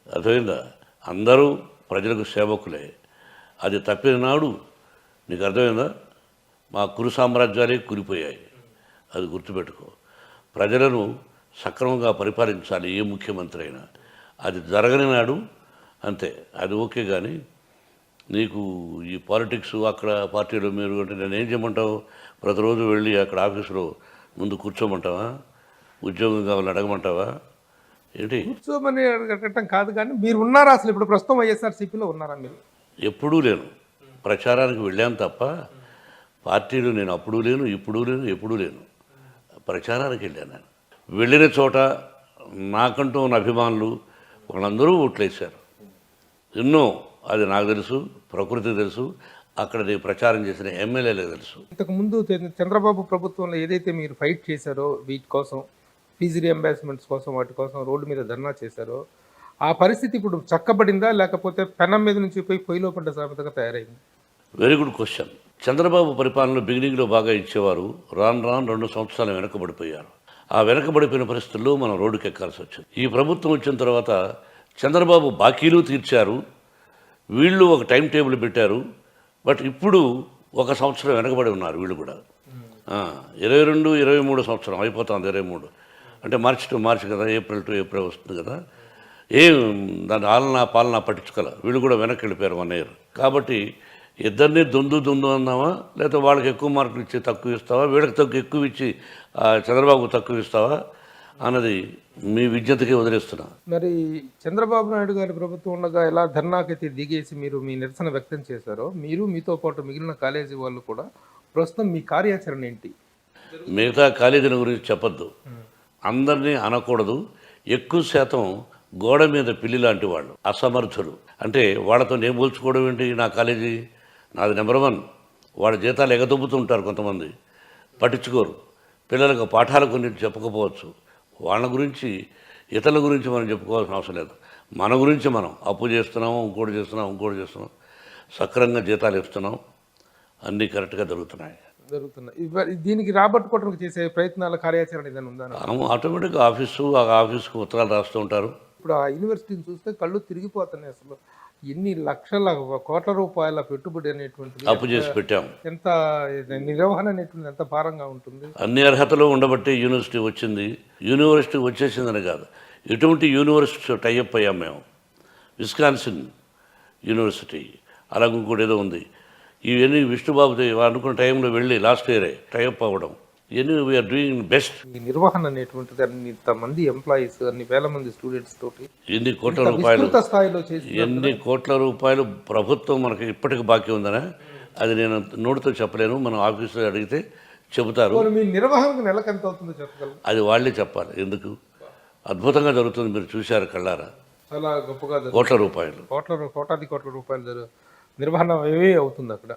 అర్థమైందా? అందరూ ప్రజలకు సేవకులే. అది తప్పిన నాడు నీకు అర్థమైందా? మా కురు సామ్రాజ్యాలే కూలిపోయాయి. అది గుర్తుపెట్టుకో. ప్రజలను సక్రమంగా పరిపాలించాలి ఏ ముఖ్యమంత్రి అయినా. అది జరగని నాడు అంతే, అది ఓకే. కానీ నీకు ఈ పాలిటిక్స్ అక్కడ పార్టీలో మీరు అంటే నేనేం చేయమంటావు? ప్రతిరోజు వెళ్ళి అక్కడ ఆఫీసులో ముందు కూర్చోమంటావా? ఉద్యోగం కావాలని అడగమంటావా? ఏంటి కూర్చోమని అడగటం కాదు, కానీ మీరు ఉన్నారా అసలు? ఇప్పుడు ప్రస్తుతం వైఎస్ఆర్సీపీలో ఉన్నారా మీరు? ఎప్పుడూ లేను. ప్రచారానికి వెళ్ళాను తప్ప పార్టీలో నేను అప్పుడు లేను, ఇప్పుడు లేను, ఎప్పుడూ లేను. ప్రచారానికి వెళ్ళాను. నేను వెళ్ళిన చోట నాకంటూ ఉన్న అభిమానులు వాళ్ళందరూ ఓట్లేశారు ఎన్నో. అది నాకు తెలుసు, ప్రకృతికి తెలుసు, అక్కడ నేను ప్రచారం చేసిన ఎమ్మెల్యేలకు తెలుసు. ఇంతకుముందు చంద్రబాబు ప్రభుత్వంలో ఏదైతే మీరు ఫైట్ చేశారో, వీటి కోసం ఫీజు రియంబర్స్మెంట్స్ కోసం, వాటి కోసం రోడ్డు మీద ధర్నా చేశారో, ఆ పరిస్థితి ఇప్పుడు చక్కబడిందా, లేకపోతే పెనం మీద నుంచి పొయ్యిలో పడ్డ సామెతగా తయారైంది? Very good question. చంద్రబాబు పరిపాలనలో బిగినింగ్లో బాగా ఇచ్చేవారు, రాను 2 సంవత్సరాలు వెనకబడిపోయారు. ఆ వెనకబడిపోయిన పరిస్థితుల్లో మనం రోడ్డుకి ఎక్కాల్సి వచ్చింది. ఈ ప్రభుత్వం వచ్చిన తర్వాత చంద్రబాబు బాకీలు తీర్చారు, వీళ్ళు ఒక టైం టేబుల్ పెట్టారు. బట్ ఇప్పుడు 1 సంవత్సరం వెనకబడి ఉన్నారు వీళ్ళు కూడా. 22, 23 సంవత్సరం అయిపోతుంది. 23 అంటే మార్చి టు మార్చి కదా, ఏప్రిల్ టు ఏప్రిల్ వస్తుంది కదా. ఏం దాని పాలన పట్టించుకోల. వీళ్ళు కూడా వెనక్కి వెళ్ళిపోయారు 1 year. కాబట్టి ఇద్దరిని దొందు అన్నావా, లేకపోతే వాళ్ళకి ఎక్కువ మార్కులు ఇచ్చి తక్కువ ఇస్తావా, వీళ్ళకి ఎక్కువ ఇచ్చి చంద్రబాబు తక్కువ ఇస్తావా అన్నది మీ విజ్ఞతకే వదిలేస్తున్నా. మరి చంద్రబాబు నాయుడు గారి ప్రభుత్వం ఉండగా ఎలా ధర్నాకైతే దిగేసి మీరు మీ నిరసన వ్యక్తం చేశారో, మీరు మీతో పాటు మిగిలిన కాలేజీ వాళ్ళు కూడా ప్రస్తుతం మీ కార్యాచరణ ఏంటి? మిగతా కాలేజీల గురించి చెప్పొద్దు, అందరినీ అనకూడదు. ఎక్కువ శాతం గోడ మీద పిల్లి లాంటి వాళ్ళు, అసమర్థులు. అంటే వాళ్ళతో నేను పోల్చుకోవడం ఏంటి? నా కాలేజీ నాది నెంబర్ 1. వాళ్ళ జీతాలు ఎగదొబ్బుతుంటారు కొంతమంది, పట్టించుకోరు. పిల్లలకు పాఠాలు కొన్ని చెప్పకపోవచ్చు. వాళ్ళ గురించి, ఇతరుల గురించి మనం చెప్పుకోవాల్సిన అవసరం లేదు. మన గురించి మనం అప్పు చేస్తున్నాము, ఇంకోటి చేస్తున్నాం, సక్రమంగా జీతాలు ఇస్తున్నాం, అన్నీ కరెక్ట్గా జరుగుతున్నాయి. జరుగుతున్నాయి. దీనికి రాబట్టుకోవడానికి చేసే ప్రయత్నాల కార్యాచరణ ఏదైనా ఉందా? ఆటోమేటిక్గా ఆఫీస్కు ఉత్తరాలు రాస్తూ ఉంటారు. ఇప్పుడు ఆ యూనివర్సిటీని చూస్తే కళ్ళు తిరిగిపోతున్నాయి. అసలు ఎన్ని లక్షల కోట్ల రూపాయల పెట్టుబడి అనేటువంటిది అప్పు చేసి పెట్టాం. ఎంత నిర్వహణ అనేటువంటిది ఎంత భారంగా ఉంటుంది. అన్ని అర్హతలు ఉండబట్టి యూనివర్సిటీ వచ్చింది. యూనివర్సిటీ వచ్చేసిందని కాదు, ఎటువంటి యూనివర్సిటీ టైఅప్ అయ్యాం మేము. విస్కాన్సిన్ యూనివర్సిటీ, అలాగే ఇంకోటి ఏదో ఉంది. ఇవన్నీ విష్ణుబాబు అనుకున్న టైంలో వెళ్ళి లాస్ట్ ఇయరే టైఅప్ అవ్వడం, ఇవన్నీ వీఆర్ డూయింగ్ బెస్ట్. ఈ నిర్వహణ అనేటువంటిది ఇంతమంది ఎంప్లాయీస్, అన్ని వేల మంది స్టూడెంట్స్ తోటి ఎన్ని కోట్ల రూపాయలు, స్థాయిలో ఎన్ని కోట్ల రూపాయలు ప్రభుత్వం మనకి ఇప్పటికి బాకీ ఉందనే, అది నేను నోటితో చెప్పలేను. మనం ఆఫీసులో అడిగితే చెబుతారు. మీ నిర్వహణకు నెలకు ఎంత అవుతుందో చెప్పగలరు? అది వాళ్ళే చెప్పాలి. ఎందుకు అద్భుతంగా జరుగుతుంది, మీరు చూశారు కళ్ళారా. చాలా గొప్పగా కోట్ల రూపాయలు, కోటాది కోట్ల రూపాయలు నిర్వహణ ఏవే అవుతుంది అక్కడ.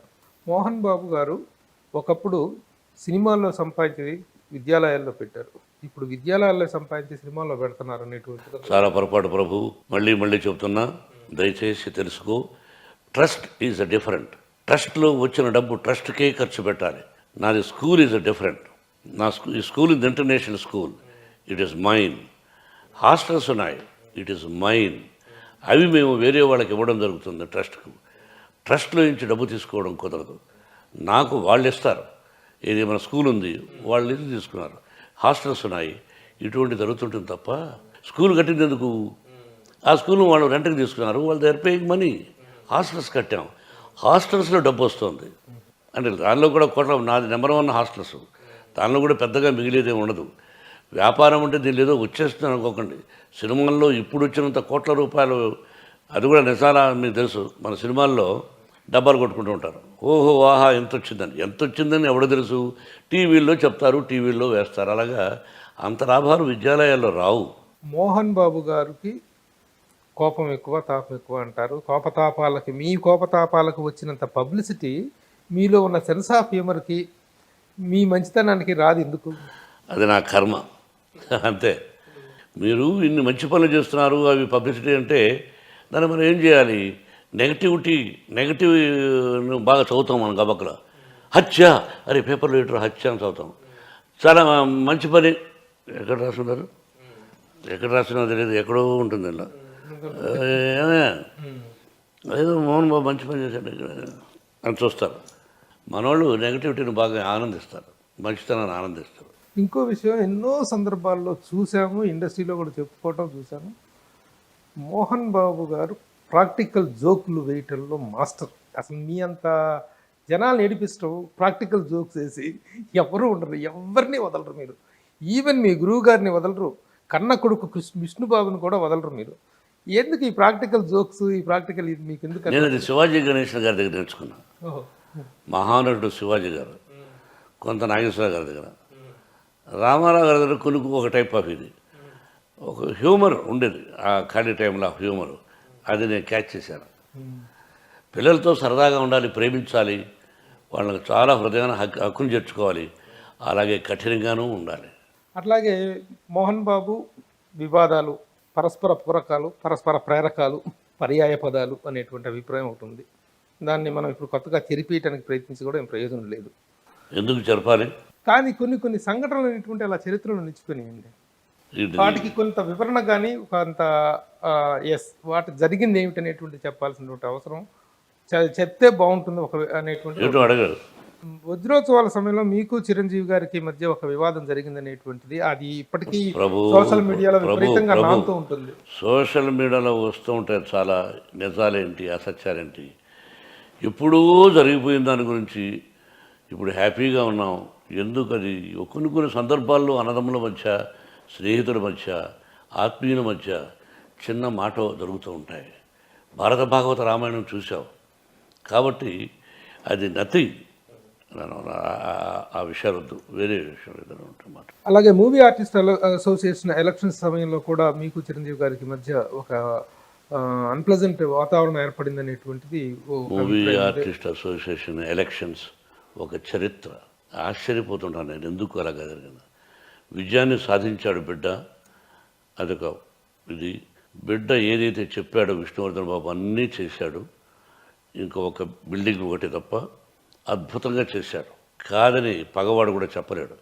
మోహన్ బాబు గారు ఒకప్పుడు సినిమాల్లో సంపాదించి విద్యాలయాల్లో పెట్టారు. ఇప్పుడు విద్యాలయాల్లో సంపాదించి సినిమాల్లో పెడుతున్నారు అనేటువంటిది చాలా పొరపాటు ప్రభు. మళ్ళీ చెబుతున్నా, దయచేసి తెలుసుకో. Trust is a different. ట్రస్ట్లో వచ్చిన డబ్బు ట్రస్ట్కే ఖర్చు పెట్టాలి. నాది స్కూల్ ఈజ్ అ డిఫరెంట్. ఈ school is international school, it is mine. Hostels ఉన్నాయి, ఇట్ ఈస్ మైన్. అవి మేము వేరే వాళ్ళకి ఇవ్వడం జరుగుతుంది ట్రస్ట్కు. ట్రస్ట్లో నుంచి డబ్బు తీసుకోవడం కుదరదు. నాకు వాళ్ళు ఇస్తారు. ఏది మన స్కూల్ ఉంది, వాళ్ళు ఇది తీసుకున్నారు. హాస్టల్స్ ఉన్నాయి, ఇటువంటి జరుగుతుంటుంది తప్ప స్కూల్ కట్టినందుకు ఆ స్కూల్ వాళ్ళు రెంట్కి తీసుకున్నారు, వాళ్ళు they are paying money. Hostels కట్టాం, హాస్టల్స్లో డబ్బు వస్తుంది. అంటే దానిలో కూడా కోట్ల, నాది నెంబర్ 1 హాస్టల్స్. దానిలో కూడా పెద్దగా మిగిలేదే ఉండదు. వ్యాపారం అంటే దీనిలో ఏదో వచ్చేస్తుంది అనుకోకండి. సినిమాల్లో ఇప్పుడు వచ్చినంత కోట్ల రూపాయలు, అది కూడా నిజాలా మీకు తెలుసు. మన సినిమాల్లో డబ్బాలు కొట్టుకుంటూ ఉంటారు. ఓహో ఆహా ఎంత వచ్చిందని ఎవడో తెలుసు. టీవీల్లో చెప్తారు, టీవీల్లో వేస్తారు. అలాగా అంత లాభాలు విద్యాలయాల్లో రావు. మోహన్ బాబు గారికి కోపం ఎక్కువ, తాపం ఎక్కువ అంటారు. మీ కోపతాపాలకు వచ్చినంత పబ్లిసిటీ మీలో ఉన్న సెన్స్ ఆఫ్ హ్యూమర్కి, మీ మంచితనానికి రాదు. ఎందుకు? అది నా కర్మ అంతే. మీరు ఇన్ని మంచి పనులు చేస్తున్నారు, అవి పబ్లిసిటీ అంటే దాన్ని మనం ఏం చేయాలి? నెగటివ్ బాగా చదువుతాం మనం గబక్కలో. హత్య, అరే పేపర్లో లీటర్ హత్య అని చదువుతాం. చాలా మంచి పని ఎక్కడ రాస్తున్నారు, ఎక్కడ రాస్తున్నా తెలియదు, ఎక్కడో ఉంటుంది ఇలా. అదేదో మోహన్ బాబు మంచి పని చేశాడు అని చూస్తారు. మనోళ్ళు నెగటివిటీని బాగా ఆనందిస్తారు, మంచితనాన్ని ఆనందిస్తారు. ఇంకో విషయం, ఎన్నో సందర్భాల్లో చూసాము, ఇండస్ట్రీలో కూడా చెప్పుకోవటం చూసాము. మోహన్ బాబు గారు ప్రాక్టికల్ జోకులు వేయటంలో మాస్టర్. అసలు మీ అంత జనాలు ఏడిపిస్తూ ప్రాక్టికల్ జోక్స్ వేసి ఎవరు ఉండరు, ఎవరిని వదలరు మీరు. ఈవెన్ మీ గురువు గారిని వదలరు, కన్న కొడుకు విష్ణుబాబుని కూడా వదలరు మీరు. ఎందుకు ఈ ప్రాక్టికల్ జోక్స్, ఈ ప్రాక్టికల్ ఇది మీకు ఎందుకు? నేను అది శివాజీ గణేశన్ గారి దగ్గర నేర్చుకున్నాను. మహానటుడు శివాజీ గారు, కొంత నాగేశ్వరరావు గారి దగ్గర, రామారావు గారి దగ్గర కొన్ని ఒక టైప్ ఆఫ్ ఇది ఒక హ్యూమర్ ఉండేది. ఆ ఖాళీ టైంలో ఆ హ్యూమర్, అది నేను క్యాచ్ చేశాను. పిల్లలతో సరదాగా ఉండాలి, ప్రేమించాలి, వాళ్ళకి చాలా హృదయాన్ని హక్కును చేర్చుకోవాలి, అలాగే కఠినంగానూ ఉండాలి. అట్లాగే మోహన్ బాబు వివాదాలు, పరస్పర పూరకాలు, పరస్పర ప్రేరకాలు, పర్యాయ పదాలు అనేటువంటి అభిప్రాయం ఒకటి ఉంది. దాన్ని మనం ఇప్పుడు కొత్తగా చెరిపేయడానికి ప్రయత్నించి కూడా ఏం ప్రయోజనం లేదు. ఎందుకు జరపాలి? కానీ కొన్ని సంఘటనలు అనేటువంటి అలా చరిత్రలో నిలిచిపోయినాయండి. వాటికి కొంత వివరణ కానీ, కొంత వాటి జరిగింది ఏమిటనేటువంటి చెప్పాల్సినటువంటి అవసరం, చెప్తే బాగుంటుంది ఒక అనేటువంటి. అడగరు. వజ్రోత్సవాల సమయంలో మీకు చిరంజీవి గారికి మధ్య ఒక వివాదం జరిగిందనేటువంటిది, అది ఇప్పటికీ సోషల్ మీడియాలో విపరీతంగా నానుతూ ఉంటుంది. సోషల్ మీడియాలో వస్తూ ఉంటాయి చాలా నిజాలేంటి, అసత్యాలేంటి. ఎప్పుడూ జరిగిపోయిన దాని గురించి ఇప్పుడు హ్యాపీగా ఉన్నాం. ఎందుకు? అది కొన్ని సందర్భాల్లో అన్నదమ్ముల మధ్య, స్నేహితుల మధ్య, ఆత్మీయుల మధ్య చిన్న మాట జరుగుతూ ఉంటాయి. భారత భాగవత రామాయణం చూసావు కాబట్టి అది నథింగ్. ఆ విషయాలు వద్దు, వేరే విషయాలు ఏదైనా ఉంటున్నమాట. అలాగే మూవీ ఆర్టిస్ట్ అసోసియేషన్ ఎలక్షన్స్ సమయంలో కూడా మీకు చిరంజీవి గారికి మధ్య ఒక అన్ప్లెజెంట్ వాతావరణం ఏర్పడింది అనేటువంటిది. మూవీ ఆర్టిస్ట్ అసోసియేషన్ ఎలక్షన్స్ ఒక చరిత్ర. ఆశ్చర్యపోతుంటాను నేను, ఎందుకు అలాగా జరిగింది. విజయాన్ని సాధించాడు బిడ్డ, అదొక ఇది. బిడ్డ ఏదైతే చెప్పాడో విష్ణువర్ధన్ బాబు అన్నీ చేశాడు. ఇంకా ఒక బిల్డింగ్ ఒకటి తప్ప అద్భుతంగా చేశాడు. కాదని పగవాడు కూడా చెప్పలేడు.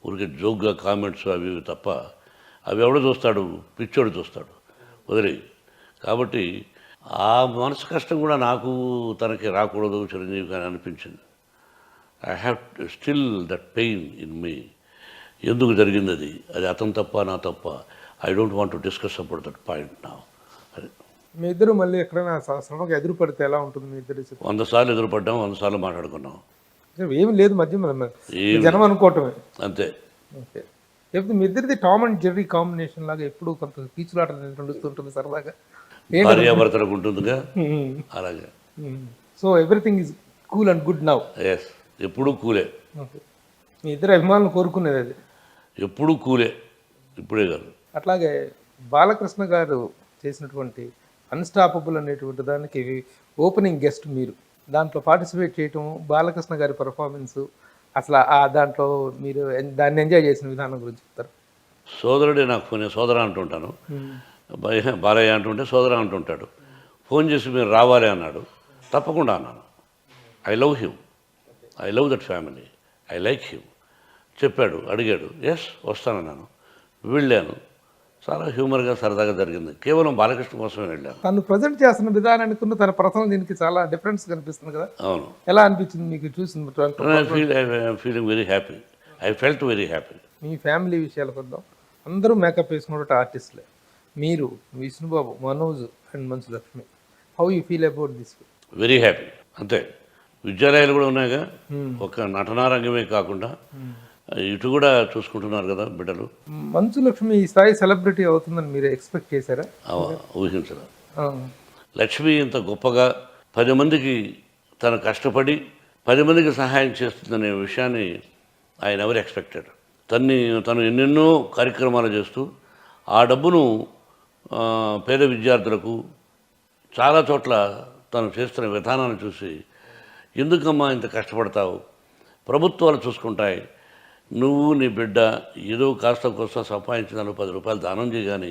ఊరికే జోక్గా కామెంట్స్ అవి ఇవి తప్ప అవి ఎవడో చూస్తాడు, పిచ్చోడు చూస్తాడు, వదిలి. కాబట్టి ఆ మనసు కష్టం కూడా నాకు తనకి రాకూడదు చిరంజీవి అని అనిపించింది. I have still that pain in me. ఎందుకు జరిగింది అది? అది అతను తప్ప నా తప్ప? I don't want to discuss about that point నా. అది మీ ఇద్దరు మళ్ళీ ఎక్కడైనా సడన్గా ఎదురు పడితే ఎలా ఉంటుంది మీ ఇద్దరు? 100 సార్లు ఎదురుపడ్డాం, 100 సార్లు మాట్లాడుకున్నాం. ఏమి లేదు మధ్య జనం అనుకోవటమే అంతే. ఓకే. లేకపోతే మీ ఇద్దరిది టామ్ అండ్ జెర్రీ కాంబినేషన్ లాగా ఎప్పుడు కొంత కీచులాట నడుస్తుంటుంది సరదాగా. భార్యాభర్తలకు ఉంటుందిగా అలాగే. So everything is cool and good now. Yes, ఎప్పుడూ కూలే. ఓకే. మీ ఇద్దరు అభిమానులు కోరుకునేది అది. ఎప్పుడూ కూలే, ఇప్పుడే కాదు. అట్లాగే బాలకృష్ణ గారు చేసినటువంటి అన్స్టాపబుల్ అనేటువంటి దానికి ఓపెనింగ్ గెస్ట్ మీరు దాంట్లో పార్టిసిపేట్ చేయటం, బాలకృష్ణ గారి పర్ఫార్మెన్స్, అసలు ఆ దాంట్లో మీరు దాన్ని ఎంజాయ్ చేసిన విధానం గురించి చెప్తారు. సోదరుడే నాకు ఫోన్, సోదర అంటుంటాను, బాలయ్య అంటుంటే సోదర అంటుంటాడు. ఫోన్ చేసి మీరు రావాలి అన్నాడు. తప్పకుండా అన్నాను. I love him, I love that family, I like him. చెప్పాడు, అడిగాడు, ఎస్ వస్తానన్నాను. వెళ్ళాను. చాలా హ్యూమర్గా సరదాగా జరిగింది. కేవలం బాలకృష్ణ కోసమే వెళ్ళాను. తను ప్రజెంట్ చేస్తున్న విధానానికి తన పర్సనల్ దీనికి చాలా డిఫరెన్స్ కనిపిస్తుంది కదా. అవును. ఎలా అనిపించింది మీకు చూసిన? Feeling very happy. I felt very happy. Me family విషయాలకు వద్దాం. అందరూ మేకప్ వేసుకున్నట్టు ఆర్టిస్టులే. మీరు, Vishnubabu, Manoj and Manchu Lakshmi, how you feel about this? Very happy. అంతే. విద్యాలయాలు కూడా ఉన్నాయిగా. ఒక నటనారంగమే కాకుండా ఇటు కూడా చూసుకుంటున్నారు కదా బిడ్డలు. మంచు లక్ష్మి ఈ స్థాయి సెలబ్రిటీ అవుతుందని మీరు ఎక్స్పెక్ట్ చేశారా? ఊహించరా. లక్ష్మి ఇంత గొప్పగా 10 మందికి తను కష్టపడి 10 మందికి సహాయం చేస్తుందనే విషయాన్ని ఆయన ఎవరు ఎక్స్పెక్టెడ్. తను ఎన్నెన్నో కార్యక్రమాలు చేస్తూ ఆ డబ్బును పేద విద్యార్థులకు చాలా చోట్ల తను చేస్తున్న విధానాన్ని చూసి, ఎందుకమ్మా ఇంత కష్టపడతావు, ప్రభుత్వాలు చూసుకుంటాయి, నువ్వు నీ బిడ్డ ఏదో కాస్త కోస్త సంపాదించినాను 10 రూపాయలు దానం చేయగాని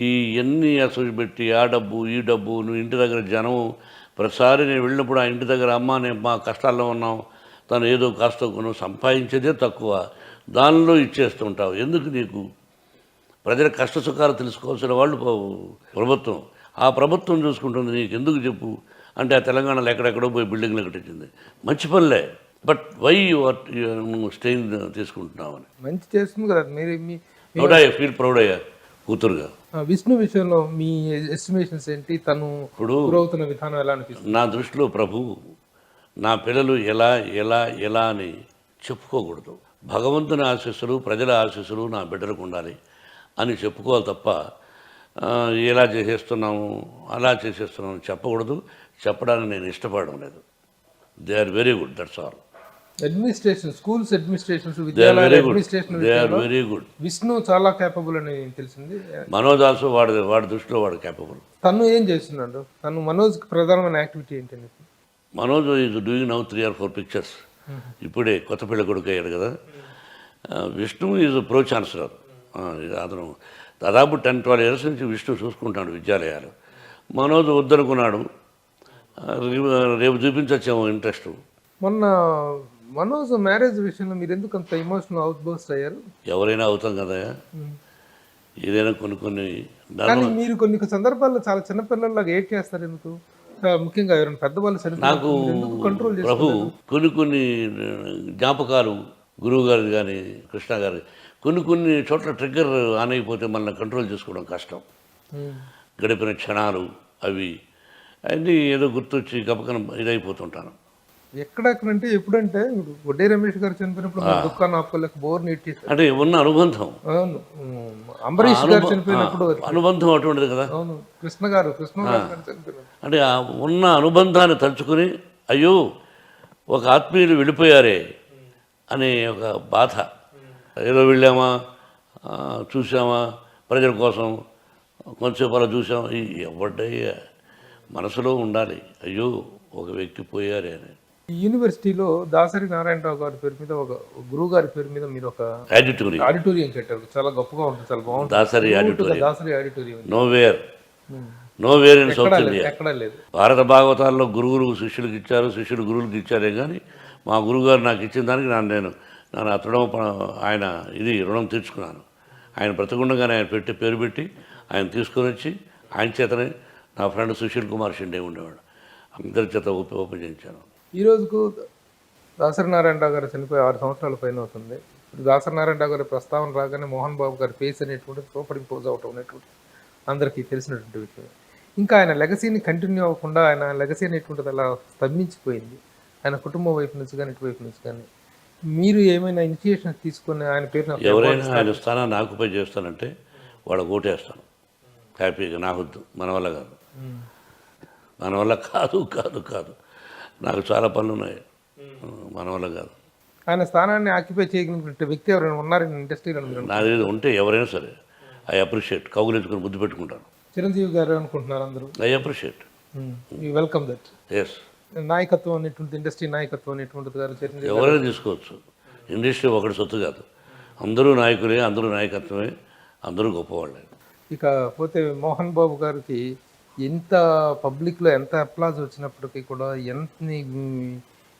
ఈ ఎన్ని అసలు పెట్టి ఆ డబ్బు ఈ డబ్బు, నువ్వు ఇంటి దగ్గర జనం ప్రతిసారి నేను వెళ్ళినప్పుడు ఆ ఇంటి దగ్గర అమ్మ నేను మా కష్టాల్లో ఉన్నాం, తను ఏదో కాస్త నువ్వు సంపాదించేదే తక్కువ, దానిలో ఇచ్చేస్తుంటావు, ఎందుకు నీకు? ప్రజల కష్ట సుఖాలు తెలుసుకోవాల్సిన వాళ్ళు ప్రభుత్వం, ఆ ప్రభుత్వం చూసుకుంటుంది, నీకు ఎందుకు చెప్పు అంటే ఆ తెలంగాణలో ఎక్కడెక్కడో పోయి బిల్డింగ్లు కట్టించింది. మంచి పనులే, బట్ వై స్టెయిన్ తీసుకుంటున్నామని. మంచి చేస్తుంది కదా మీరు. ఫీల్ ప్రౌడ్ అయ్యా కూతురుగా. విష్ణు విషయంలో మీ ఎస్టిమేషన్స్ ఏంటి? తను ఇప్పుడు గురవుతున్న విధానం ఎలా అనిపిస్తుంది? నా దృష్టిలో ప్రభు, నా పిల్లలు ఎలా ఎలా ఎలా అని చెప్పుకోకూడదు. భగవంతుని ఆశీస్సులు, ప్రజల ఆశీస్సులు నా బిడ్డలకు ఉండాలి అని చెప్పుకోవాలి తప్ప ఎలా చేసేస్తున్నాము అలా చేసేస్తున్నాము చెప్పకూడదు. చెప్పడానికి నేను ఇష్టపడడం లేదు. They are very good, that's all. Administration, schools administrations, విద్యాలయాల అడ్మినిస్ట్రేషన్ వెరీ గుడ్. విష్ణు చాలా కేపబుల్ అని తెలిసింది. మనోజ్ ఆల్సో వాడి దృష్టిలో వాడు కేపబుల్. తను ఏం చేస్తున్నాడు? తను మనోజ్కి ప్రధానమైన యాక్టివిటీ ఏంటండి? Manoj is doing now 3 or 4 pictures. ఇప్పుడే కొత్త పిల్ల కొడుకు అయ్యాడు కదా. Vishnu is pro chancellor. అతను దాదాపు 10-12 years నుంచి విష్ణు చూసుకుంటాడు విద్యాలయాలు. మనోజ్ వద్దనుకున్నాడు. రేపు చూపించచ్చేమో ఇంట్రెస్ట్. మొన్న మనోజ్ మ్యారేజ్ విషయంలో మీరు ఎందుకు అంత ఎమోషనల్ అవుట్ బర్స్ట్ అయ్యారు? ఎవరైనా అవుతాం కదా, ఏదైనా కొన్ని కానీ మీరు కొన్ని సందర్భాల్లో చాలా చిన్నపిల్లల్లాగా ఏడ్ చేస్తారు ఎందుకు? ముఖ్యంగా ఎవరైనా పెద్దవాళ్ళు నాకు కంట్రోల్ ప్రభు కొన్ని జ్ఞాపకాలు గురువు గారిది కానీ కృష్ణ గారి కొన్ని చోట్ల ట్రిగ్గర్ ఆన్ అయిపోతే మనల్ని కంట్రోల్ చేసుకోవడం కష్టం. గడిపిన క్షణాలు అవి అన్నీ ఏదో గుర్తొచ్చి గబకన ఇదైపోతుంటాను. ఎక్కడెక్కడంటే ఎప్పుడంటే వడ్డే రమేష్ గారు చనిపోయినప్పుడు దుఃఖాన్ని ఆపుకోలేక బోర్ నీటి అంటే ఉన్న అనుబంధం. అవును. అంబరీష్ గారు చనిపోయినప్పుడు అనుబంధం అటువంటిది కదా. అవును. కృష్ణ గారు చనిపోయినప్పుడు అంటే ఆ ఉన్న అనుబంధాన్ని తలుచుకుని అయ్యో ఒక ఆత్మీయులు వెళ్ళిపోయారే అనే ఒక బాధ. ఏదో వెళ్ళామా, చూసామా, ప్రజల కోసం కొంచెంసేపు అలా చూసామా, ఎవడ్డయ్యా మనసులో ఉండాలి, అయ్యో ఒక వ్యక్తి పోయారే అని. యూనివర్సిటీలో దాసరి నారాయణరావు గారి పేరు మీద, ఒక గురువు గారి పేరు మీద మీరు ఒక ఆడిటోరియం కట్టారు. చాలా గొప్పగా ఉంటుంది, చాలా బాగుంటుంది. Dasari auditorium nowhere in south India. ఎక్కడా లేదు. భారత భాగవతాల్లో గురువులు శిష్యులకు ఇచ్చారు, శిష్యులు గురువులకు ఇచ్చారే కానీ మా గురువుగారు నాకు ఇచ్చిన దానికి నేను ఆయన రుణం తీర్చుకున్నాను. ఆయన బ్రతకుండగానే ఆయన పేరు పెట్టి ఆయన తీసుకొని వచ్చి ఆయన చేతనే నా ఫ్రెండ్ సుశీల్ కుమార్ షిండే ఉండేవాడు, అందరి చేత ఓపెన్ చేయించాను. ఈ రోజుకు దాసరి నారాయణరావు గారు చనిపోయి 6 సంవత్సరాల పైన అవుతుంది. ఇప్పుడు దాసరి నారాయణరావు గారి ప్రస్తావన రాగానే మోహన్ బాబు గారి ఫేస్ అనేటువంటి సూపర్ ఇంపోజ్ అవటం అనేటువంటి అందరికీ తెలిసినటువంటి విషయం. ఇంకా ఆయన లెగసీని కంటిన్యూ అవ్వకుండా ఆయన లెగసీ అనేటువంటిది అలా స్తంభించిపోయింది. ఆయన కుటుంబం వైపు నుంచి కానీ ఇటువైపు నుంచి కానీ మీరు ఏమైనా ఇనిషియేషన్ తీసుకొని ఆయన పేరున ఎవరైనా ఆయన స్థానాన్ని ఆక్యుపై చేస్తానంటే వాళ్ళకు ఓటేస్తాను హ్యాపీగా. నాకొద్దు, మన వల్ల కాదు, మన వల్ల కాదు కాదు కాదు నాకు చాలా పనులు ఉన్నాయి, మన వల్ల కాదు. ఆయన స్థానాన్ని ఆక్యుపై చేయగలిగిన వ్యక్తి ఎవరైనా ఉన్నారని ఇండస్ట్రీలో? నాది ఉంటే ఎవరైనా సరే ఐ అప్రిషియేట్, కౌగులించుకొని ముద్దు పెట్టుకుంటాను. చిరంజీవి గారు అనుకుంటున్నారు అందరూ. I appreciate, you welcome that. Yes. నాయకత్వం అనేటువంటి ఇండస్ట్రీ నాయకత్వం అనేటువంటిది గారు చిరంజీవి ఎవరైనా తీసుకోవచ్చు. ఇండస్ట్రీ ఒకటి సొత్తు కాదు, అందరూ నాయకులే, అందరూ నాయకత్వమే, అందరూ గొప్పవాళ్ళే. ఇక పోతే మోహన్ బాబు గారికి ఎంత పబ్లిక్లో ఎంత అప్లాజ్ వచ్చినప్పటికీ కూడా, ఎంత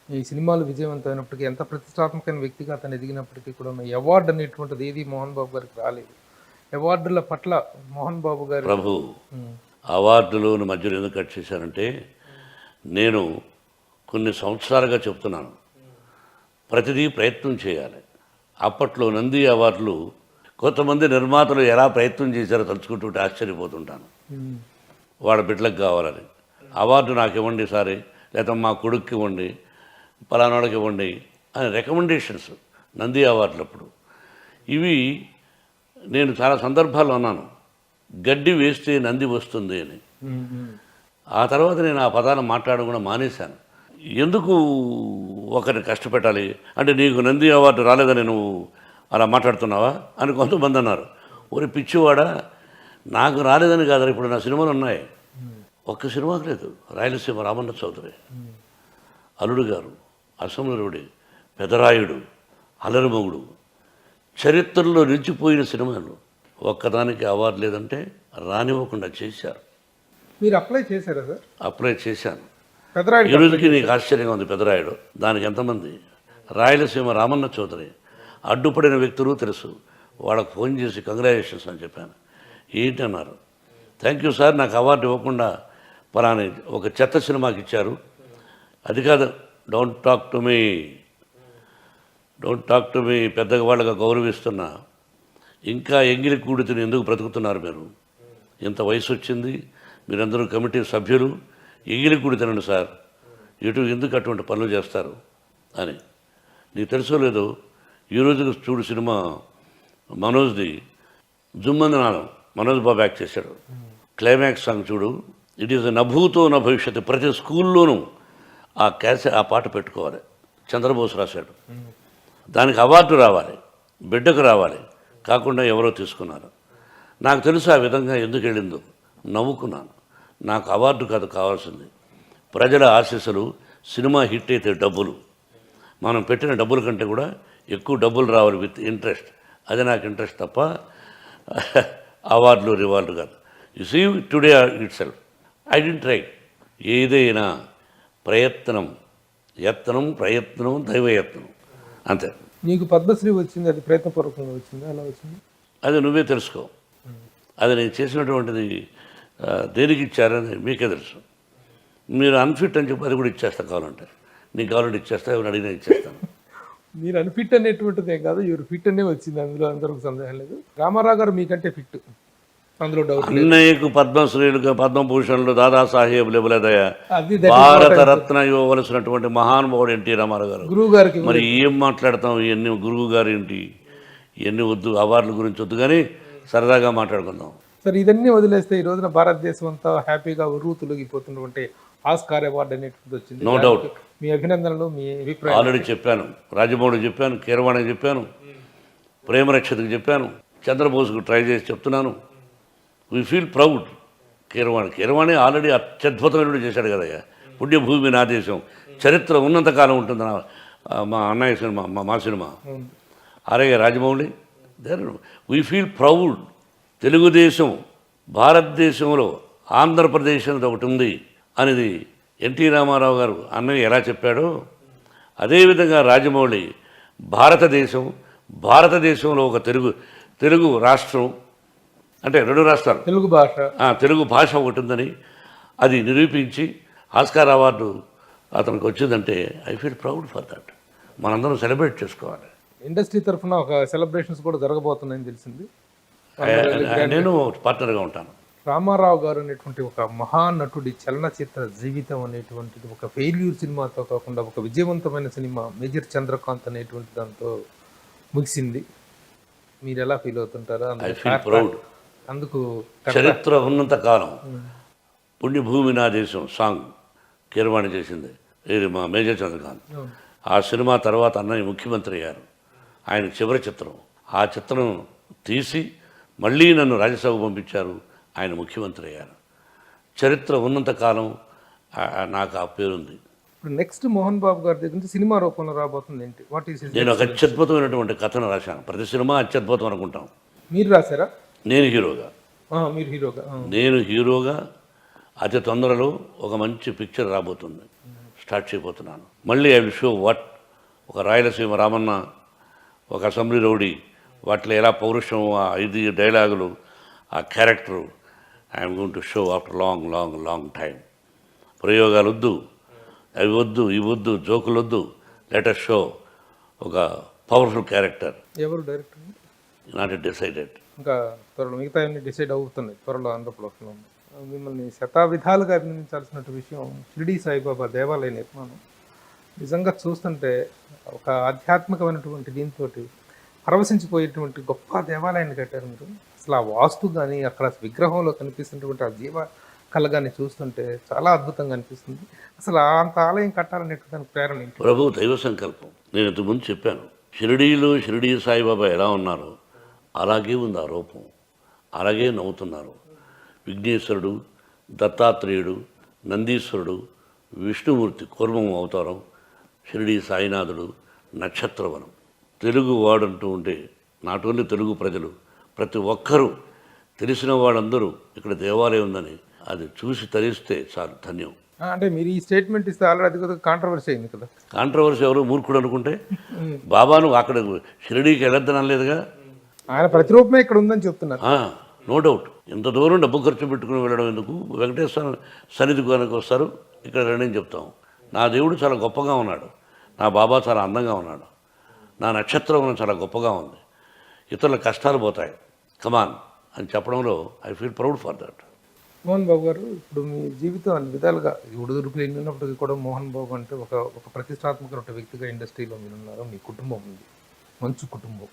ఈ సినిమాలు విజయవంతమైనప్పటికీ, ఎంత ప్రతిష్టాత్మకమైన వ్యక్తిగా అతను ఎదిగినప్పటికీ కూడా అవార్డు అనేటువంటిది ఏది మోహన్ బాబు గారికి రాలేదు. అవార్డుల పట్ల మోహన్ బాబు గారు ప్రభు అవార్డులు మధ్యలో ఎందుకు కట్ చేశారంటే, నేను కొన్ని సంవత్సరాలుగా చెప్తున్నాను, ప్రతిదీ ప్రయత్నం చేయాలి. అప్పట్లో నంది అవార్డులు కొంతమంది నిర్మాతలు ఎలా ప్రయత్నం చేశారో తలుచుకుంటుంటే ఆశ్చర్యపోతుంటాను. వాళ్ళ బిడ్డలకు కావాలని అవార్డు నాకు ఇవ్వండి సారి, లేదా మా కొడుక్కి ఇవ్వండి, పలానాడికి ఇవ్వండి అని రికమెండేషన్స్ నంది అవార్డులప్పుడు. ఇవి నేను చాలా సందర్భాల్లో అన్నాను, గడ్డి వేస్తే నంది వస్తుంది అని. ఆ తర్వాత నేను ఆ పదాన్ని మాట్లాడడం కూడా మానేశాను. ఎందుకు ఒకరిని కష్టపెట్టాలి అంటే, నీకు నంది అవార్డు రాలేదని నువ్వు అలా మాట్లాడుతున్నావా అని కొంతమంది అన్నారు. ఒరి పిచ్చివాడా, నాకు రాలేదని కాదు, ఇప్పుడు నా సినిమాలు ఉన్నాయి. ఒక్క సినిమాకు లేదు. రాయలసీమ రామన్న చౌదరి, అల్లుడు గారు, అసమరుడి, పెదరాయుడు, అలరిమొగుడు, చరిత్రలో నిలిచిపోయిన సినిమాలు. ఒక్కదానికి అవార్డు లేదంటే రానివ్వకుండా చేశారు. మీరు అప్లై చేశారా సార్? అప్లై చేశాను. పెదరాయుడు ఈ రోజుకి నీకు ఆశ్చర్యంగా ఉంది. పెదరాయుడు దానికి ఎంతమంది, రాయలసీమ రామన్న చౌదరి అడ్డుపడిన వ్యక్తులు తెలుసు. వాళ్ళకు ఫోన్ చేసి కంగ్రాచులేషన్స్ అని చెప్పాను. ఏంటి అన్నారు, థ్యాంక్ యూ సార్, నాకు అవార్డు ఇవ్వకుండా పలాని ఒక చెత్త సినిమాకి ఇచ్చారు. అది కాదు, డోంట్ టాక్ టు మీ పెద్దగా వాళ్ళగా గౌరవిస్తున్నా. ఇంకా ఎంగిలి కూడితిని ఎందుకు బ్రతుకుతున్నారు మీరు? ఇంత వయసు వచ్చింది, మీరందరూ కమిటీ సభ్యులు, ఎంగిలి కూడితినండి సార్, ఎందుకు అటువంటి పనులు చేస్తారు అని. నీకు తెలుసో లేదో, ఈ రోజుకి చూడు సినిమా మనోజ్ది, జుమ్మందనాలం, మనోజ్ బాబు యాక్ట్ చేశాడు. క్లైమాక్స్ సాంగ్ చూడు, ఇట్ ఈస్ నభూతో నా భవిష్యత్తు. ప్రతి స్కూల్లోనూ ఆ పాట పెట్టుకోవాలి. చంద్రబోస్ రాశాడు. దానికి అవార్డు రావాలి, బిడ్డకు రావాలి, కాకుండా ఎవరో తీసుకున్నారు. నాకు తెలుసు ఆ విధంగా ఎందుకు వెళ్ళిందో. నవ్వుకున్నాను. నాకు అవార్డు కాదు కావాల్సింది, ప్రజల ఆశీస్సులు. సినిమా హిట్ అయితే డబ్బులు, మనం పెట్టిన డబ్బుల కంటే కూడా ఎక్కువ డబ్బులు రావాలి విత్ ఇంట్రెస్ట్. అది నాకు ఇంట్రెస్ట్ తప్ప అవార్డులు రివార్డు కాదు. You see today itself I didn't try. ఏదైనా ప్రయత్నం, ప్రయత్నం దైవయత్నం అంతే. నీకు పద్మశ్రీ వచ్చింది, అది ప్రయత్నపూర్వకంగా వచ్చింది, అలా వచ్చింది? అది నువ్వే తెలుసుకో. అది నేను చేసినటువంటిది దేనికి ఇచ్చారని మీకే తెలుసు. మీరు అన్ఫిట్ అని చెప్పి అది కూడా ఇచ్చేస్తా, కావాలంటే నీకు కావాలంటే ఇచ్చేస్తా, ఎవరు అడిగినా ఇచ్చేస్తాను. మీరు అన్ఫిట్ అనేటువంటిదే కాదు, ఎవరు ఫిట్ అనే వచ్చింది, అందులో అందరికి సందేహం లేదు. రామారావు గారు మీకంటే ఫిట్, అందులో డౌట్. అన్నయ్యకు పద్మశ్రీలుగా, పద్మభూషణులు, దాదాసాహెబ్ ఇవ్వలేదయా, భారతరత్న ఇవ్వవలసినటువంటి మహానుభావుడు ఎన్టీ రామారావు గారు. గురువు గారికి మరి ఏం మాట్లాడతాం, ఇవన్నీ గురువు గారు ఏంటి, ఇవన్నీ వద్దు, అవార్డుల గురించి వద్దు, కానీ సరదాగా మాట్లాడుకుందాం. సరే, ఇదన్నీ వదిలేస్తే ఈ రోజున భారతదేశం అంతా హ్యాపీగా ఉరుతొలగిపోతున్నటువంటి ఆస్కార్ అవార్డు అనేటువంటిది వచ్చింది. No doubt. మీ అభినందనలు, మీ అభిప్రాయం? ఆల్రెడీ చెప్పాను, రాజమౌళికి చెప్పాను, కీరవాణికి చెప్పాను, ప్రేమరక్షతకి చెప్పాను, చంద్రబోస్కు ట్రై చేసి చెప్తున్నాను. We feel proud. Keeravani already అత్యద్భుతమైన చేశాడు కదయ్యా. పుణ్యభూమి నా దేశం, చరిత్ర ఉన్నంతకాలం ఉంటుంది మా అన్నయ్య సినిమా, మా సినిమా. అలాగే Rajamouli, we feel proud. Telugu Desam భారతదేశంలో ఆంధ్రప్రదేశ్ అనేది ఒకటి ఉంది అనేది ఎన్టీ రామారావు గారు అన్నయ్య ఎలా చెప్పాడో అదేవిధంగా రాజమౌళి భారతదేశంలో ఒక తెలుగు రాష్ట్రం, అంటే 2 రాష్ట్రాలు, తెలుగు భాష ఒకటి ఉందని అది నిరూపించి ఆస్కార్ అవార్డు అతనికి వచ్చిందంటే I feel proud for that. మనందరం సెలబ్రేట్ చేసుకోవాలి. ఇండస్ట్రీ తరఫున ఒక సెలబ్రేషన్స్ కూడా జరగబోతున్నాయని తెలిసింది. నేను పార్ట్నర్గా ఉంటాను. రామారావు గారు అనేటువంటి ఒక మహానటుడి చలనచిత్ర జీవితం అనేటువంటిది ఒక ఫెయిల్యూర్ సినిమాతో కాకుండా ఒక విజయవంతమైన సినిమా మేజర్ చంద్రకాంత్ అనేటువంటి దాంతో ముగిసింది. మీరు ఎలా ఫీల్ అవుతుంటారా? I feel proud. అందుకు చరిత్ర ఉన్నంత కాలం పుణ్యభూమి నా దేశం సాంగ్ కీరవాణి చేసింది ఇది మా మేజర్ చంద్రకాంత్. ఆ సినిమా తర్వాత అన్నయ్య ముఖ్యమంత్రి అయ్యారు. ఆయన చివరి చిత్రం. ఆ చిత్రం తీసి మళ్ళీ నన్ను రాజ్యసభకు పంపించారు. ఆయన ముఖ్యమంత్రి అయ్యారు. చరిత్ర ఉన్నంత కాలం నాకు ఆ పేరుంది. ఇప్పుడు నెక్స్ట్ మోహన్ బాబు గారి దగ్గర నుంచి సినిమా రూపంలో రాబోతుంది ఏంటి? వాట్ ఈస్ నేను ఒక అత్యద్భుతమైనటువంటి కథను రాశాను. ప్రతి సినిమా అత్యద్భుతం అనుకుంటాం. మీరు రాశారా? నేను హీరోగా. మీరు హీరోగా? నేను హీరోగా అతి తొందరలో ఒక మంచి పిక్చర్ రాబోతుంది. స్టార్ట్ చేయబోతున్నాను. మళ్ళీ ఐ విల్ షో వాట్ ఒక రాయలసీమ రామన్న, ఒక అసెంబ్లీ రౌడీ, వాటిలో ఎలా పౌరుషం, ఇది డైలాగులు, ఆ character I'm going to show after long long long time. ప్రయోగాలు వద్దు, అవి వద్దు, ఇవి వద్దు, జోకులు వద్దు. లెట్ us షో ఒక పవర్ఫుల్ క్యారెక్టర్. ఎవరు డైరెక్టర్? Not decided. ఇంకా త్వరలో మిగతా అన్ని డిసైడ్ అవుతున్నాయి. త్వరలో ఆంధ్రప్రదేశ్లో మిమ్మల్ని శతావిధాలుగా అభినందించాల్సినటువంటి విషయం షిరిడీ సాయిబాబా దేవాలయ నిర్మాణం. నిజంగా చూస్తుంటే ఒక ఆధ్యాత్మికమైనటువంటి దీంతో పరవశించిపోయేటువంటి గొప్ప దేవాలయాన్ని కట్టారు మీరు. అసలు ఆ వాస్తు కానీ అక్కడ విగ్రహంలో కనిపిస్తున్నటువంటి ఆ జీవ కళగాన్ని చూస్తుంటే చాలా అద్భుతంగా అనిపిస్తుంది. అసలు అంత ఆలయం కట్టాలనేటువంటి దానికి ప్రేరణ ఏంటి? ప్రభు దైవ సంకల్పం. నేను ఇంతకుముందు చెప్పాను, షిరిడీ సాయిబాబా ఎలా ఉన్నారో అలాగే ఉంది ఆ రూపం. అలాగే నవ్వుతున్నారు. విఘ్నేశ్వరుడు, దత్తాత్రేయుడు, నందీశ్వరుడు, విష్ణుమూర్తి కూర్మం అవతారం, షిరిడీ సాయినాథుడు, నక్షత్రవనం. తెలుగు వాడంటూ ఉంటే నాట్ ఓన్లీ తెలుగు ప్రజలు, ప్రతి ఒక్కరూ తెలిసిన వాళ్ళందరూ ఇక్కడ దేవాలయం ఉందని అది చూసి తరిస్తే చాలు ధన్యం. అంటే మీరు ఈ స్టేట్మెంట్ ఇస్తే ఆల్రెడీ అది కదా కాంట్రవర్సీ అయింది కదా. కాంట్రవర్సీ ఎవరు మూర్ఖుడు అనుకుంటే బాబాను అక్కడ షిరిడీకి వెళ్ళొద్దని అనలేదుగా. ఆయన ప్రతిరూపమే ఇక్కడ ఉందని చెప్తున్నారు. No doubt. ఇంత దూరం డబ్బు ఖర్చు పెట్టుకుని వెళ్ళడం ఎందుకు? వెంకటేశ్వర సన్నిధి కనుక వస్తారు, ఇక్కడ రండి అని చెప్తాం. నా దేవుడు చాలా గొప్పగా ఉన్నాడు, నా బాబా చాలా అందంగా ఉన్నాడు, నా నక్షత్రం చాలా గొప్పగా ఉంది, ఇతరుల కష్టాలు పోతాయి, కమాన్ అని చెప్పడంలో I feel proud for that. Mohan Babu గారు, ఇప్పుడు మీ జీవితం అన్ని విధాలుగా ఉడుదురుపులు ఎన్నున్నప్పటికీ కూడా మోహన్ బాబు అంటే ఒక ప్రతిష్టాత్మకమైన వ్యక్తిగా ఇండస్ట్రీలో మీరు ఉన్నారు. మీ కుటుంబం ఉంది, మంచి కుటుంబం.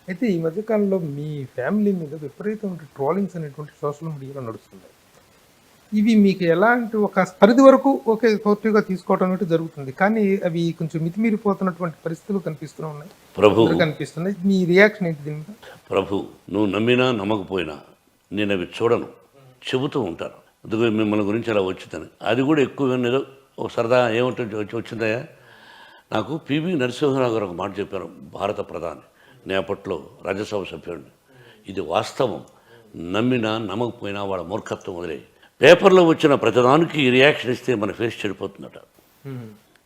అయితే ఈ మధ్యకాలంలో మీ ఫ్యామిలీ మీద విపరీతమైన ట్రోలింగ్స్ అనేటువంటి సోషల్ మీడియాలో నడుస్తున్నాయి. ఇవి మీకు ఎలాంటి ఒక పరిధి వరకు ఓకే పాజిటివ్గా తీసుకోవడం అనేది జరుగుతుంది, కానీ అవి కొంచెం మితిమీరిపోతున్నటువంటి పరిస్థితులు కనిపిస్తూ ఉన్నాయి, కనిపిస్తున్నాయి. మీ రియాక్షన్ ఏంటి దీని మీద? ప్రభు, నువ్వు నమ్మినా నమ్మకపోయినా నేను అవి చూడను, చెబుతూ ఉంటాను. అందుకే మిమ్మల్ని గురించి అలా వచ్చిందని. అది కూడా ఎక్కువ ఏదో ఒక సరదా ఏమిటో వచ్చిందయా. నాకు పివి నరసింహరావు గారు ఒక మాట చెప్పారు, భారత ప్రధాని. నేను అప్పట్లో రాజ్యసభ సభ్యుడిని. ఇది వాస్తవం. నమ్మినా నమ్మకపోయినా వాళ్ళ మూర్ఖత్వం వదిలే. పేపర్లో వచ్చిన ప్రతిదానికి రియాక్షన్ ఇస్తే మన ఫేస్ చెడిపోతుందట.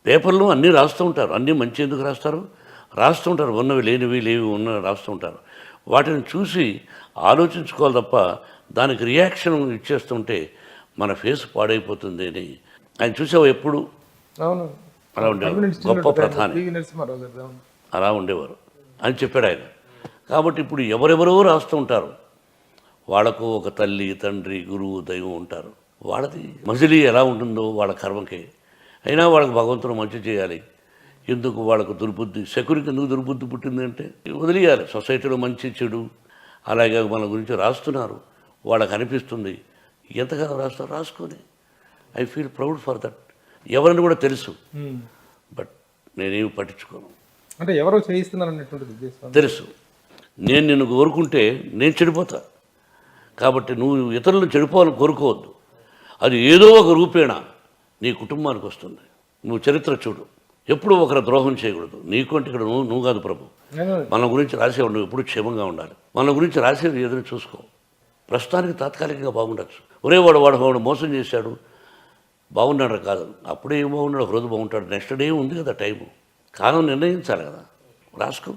పేపర్లో అన్నీ రాస్తూ ఉంటారు. అన్నీ మంచి ఎందుకు రాస్తారు? రాస్తూ ఉంటారు. ఉన్నవి లేనివి, లేవి ఉన్నవి రాస్తూ ఉంటారు. వాటిని చూసి ఆలోచించుకోవాలి తప్ప దానికి రియాక్షన్ ఇచ్చేస్తుంటే మన ఫేస్ పాడైపోతుంది అని ఆయన చూసావు ఎప్పుడు. అవును, అలా ఉండేవారు గొప్ప ప్రధాని, అలా ఉండేవారు అని చెప్పాడు ఆయన. కాబట్టి ఇప్పుడు ఎవరెవరో రాస్తూ ఉంటారు. వాళ్ళకు ఒక తల్లి, తండ్రి, గురువు, దైవం ఉంటారు. వాళ్ళది మజిలీ ఎలా ఉంటుందో వాళ్ళ కర్మకే. అయినా వాళ్ళకు భగవంతుడు మంచి చేయాలి. ఎందుకు వాళ్ళకు దుర్బుద్ధి? శకునికి ఎందుకు దుర్బుద్ధి పుట్టింది అంటే వదిలేయాలి. సొసైటీలో మంచి చెడు అలాగే మన గురించి రాస్తున్నారు, వాళ్ళకి అనిపిస్తుంది. ఎంతకాలం రాస్తారు? రాసుకొని I feel proud for that. ఎవరని కూడా తెలుసు, బట్ నేనేమి పట్టించుకోను. అంటే ఎవరో చేయిస్తున్నారు అనేటువంటిది ఉద్దేశం తెలుసు. నేను నిన్ను కోరుకుంటే నేను చెడిపోతా. కాబట్టి నువ్వు ఇతరులను చెడిపోవాలని కోరుకోవద్దు. అది ఏదో ఒక రూపేణ నీ కుటుంబానికి వస్తుంది. నువ్వు చరిత్ర చూడు, ఎప్పుడు ఒకరు ద్రోహం చేయకూడదు. నీకు అంటే ఇక్కడ నువ్వు కాదు ప్రభు. మన గురించి రాసేవాడు నువ్వు ఎప్పుడు క్షేమంగా ఉండాలి. మన గురించి రాసేది ఏదైనా చూసుకో. ప్రస్తుతానికి తాత్కాలికంగా బాగుండొచ్చు. వాడు మోసం చేశాడు, బాగున్నాడు కాదు. అప్పుడే ఏం బాగున్నాడు, ఒక రోజు బాగుంటాడు, నెక్స్ట్ డే ఉంది కదా టైము. కాలం నిర్ణయించాలి కదా, రాసుకో.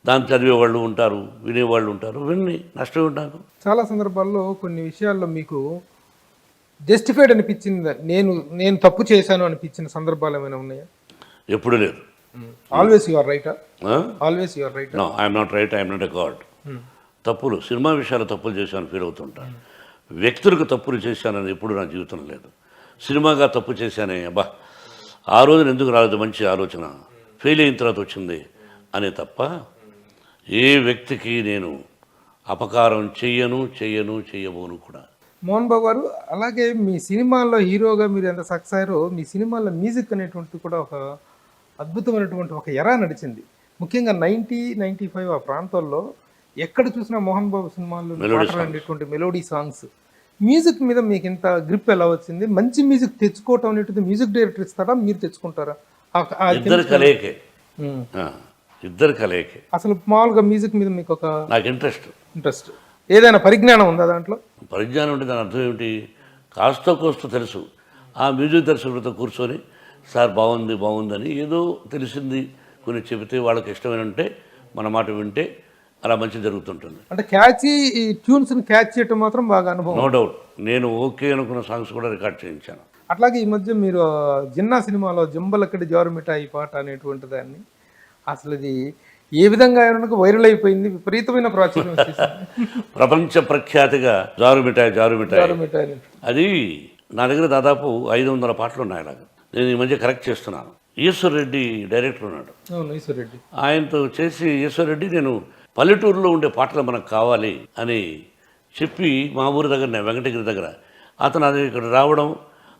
దాన్ని చదివేవాళ్ళు ఉంటారు, వినేవాళ్ళు ఉంటారు, విని నష్టం ఉంటాను. చాలా సందర్భాల్లో కొన్ని విషయాల్లో మీకు జస్టిఫైడ్ అనిపించింది, నేను తప్పు చేశాను అనిపించిన సందర్భాలు ఏమైనా ఉన్నాయా? ఎప్పుడు లేదు. Always your right, always your right. No, I'm not right, I'm not a god. తప్పులు, సినిమా విషయాలు తప్పులు చేశాను ఫీల్ అవుతుంటాను. వ్యక్తులకు తప్పులు చేశానని ఎప్పుడు నా జీవితం లేదు. సినిమాగా తప్పు చేశానే, అబ్బా ఆ రోజున ఎందుకు రాలేదు మంచి ఆలోచన, ఫెయిల్ అయిన తర్వాత వచ్చింది అనే తప్ప ఏ వ్యక్తికి నేను అపకారం చెయ్యబోను కూడా. మోహన్ బాబు గారు, అలాగే మీ సినిమాల్లో హీరోగా మీరు ఎంత సక్సెస్ అయ్యారో మీ సినిమాల్లో మ్యూజిక్ అనేటువంటి కూడా ఒక అద్భుతమైనటువంటి ఒక ఎరా నడిచింది. ముఖ్యంగా 90-95 ఆ ప్రాంతాల్లో ఎక్కడ చూసినా మోహన్ బాబు సినిమాల్లో పాటలు మెలోడీ సాంగ్స్, మ్యూజిక్ మీద మీకు ఇంత గ్రిప్ ఎలా వచ్చింది? మంచి మ్యూజిక్ తెచ్చుకోవటం అనేటిది మ్యూజిక్ డైరెక్టర్ ఇస్తారా, మీరు తెచ్చుకుంటారా? ఇద్దరు కలయికే. అసలు మామూలుగా మ్యూజిక్ మీద మీకు ఒక నాకు ఇంట్రెస్ట్ ఏదైనా పరిజ్ఞానం ఉందా దాంట్లో? పరిజ్ఞానం అంటే దాని అర్థం ఏమిటి? కాస్తో కోస్తో తెలుసు. ఆ మ్యూజిక్ దర్శకుడితో కూర్చొని సార్ బాగుందని ఏదో తెలిసింది కొన్ని చెబితే వాళ్ళకి ఇష్టమైన ఉంటే మన మాట వింటే అలా మంచి జరుగుతుంటుంది. అంటే క్యాచ్ ఈ ట్యూన్స్ని క్యాచ్ చేయటం మాత్రం బాగా అనుభవం. No doubt. నేను ఓకే అనుకున్న సాంగ్స్ కూడా రికార్డ్ చేయించాను. అట్లాగే ఈ మధ్య మీరు జిన్నా సినిమాలో జంబలక్కడి జారు మిఠాయి పాట అనేటువంటి దాన్ని అసలు ఇది ఏ విధంగా వైరల్ అయిపోయింది, విపరీతమైన ప్రాచుర్యం ప్రపంచ ప్రఖ్యాతిగా జారు మిఠాయి. అది నా దగ్గర దాదాపు 500 పాటలు ఉన్నాయి. అలాగా నేను ఈ మధ్య కరెక్ట్ చేస్తున్నాను. ఈశ్వర్ రెడ్డి డైరెక్టర్ ఉన్నాడు. ఈశ్వర్ రెడ్డి ఆయనతో చేసి ఈశ్వర్ రెడ్డి నేను పల్లెటూరులో ఉండే పాటలు మనకు కావాలి అని చెప్పి మా ఊరి దగ్గర వెంకటగిరి దగ్గర అతను అది ఇక్కడ రావడం,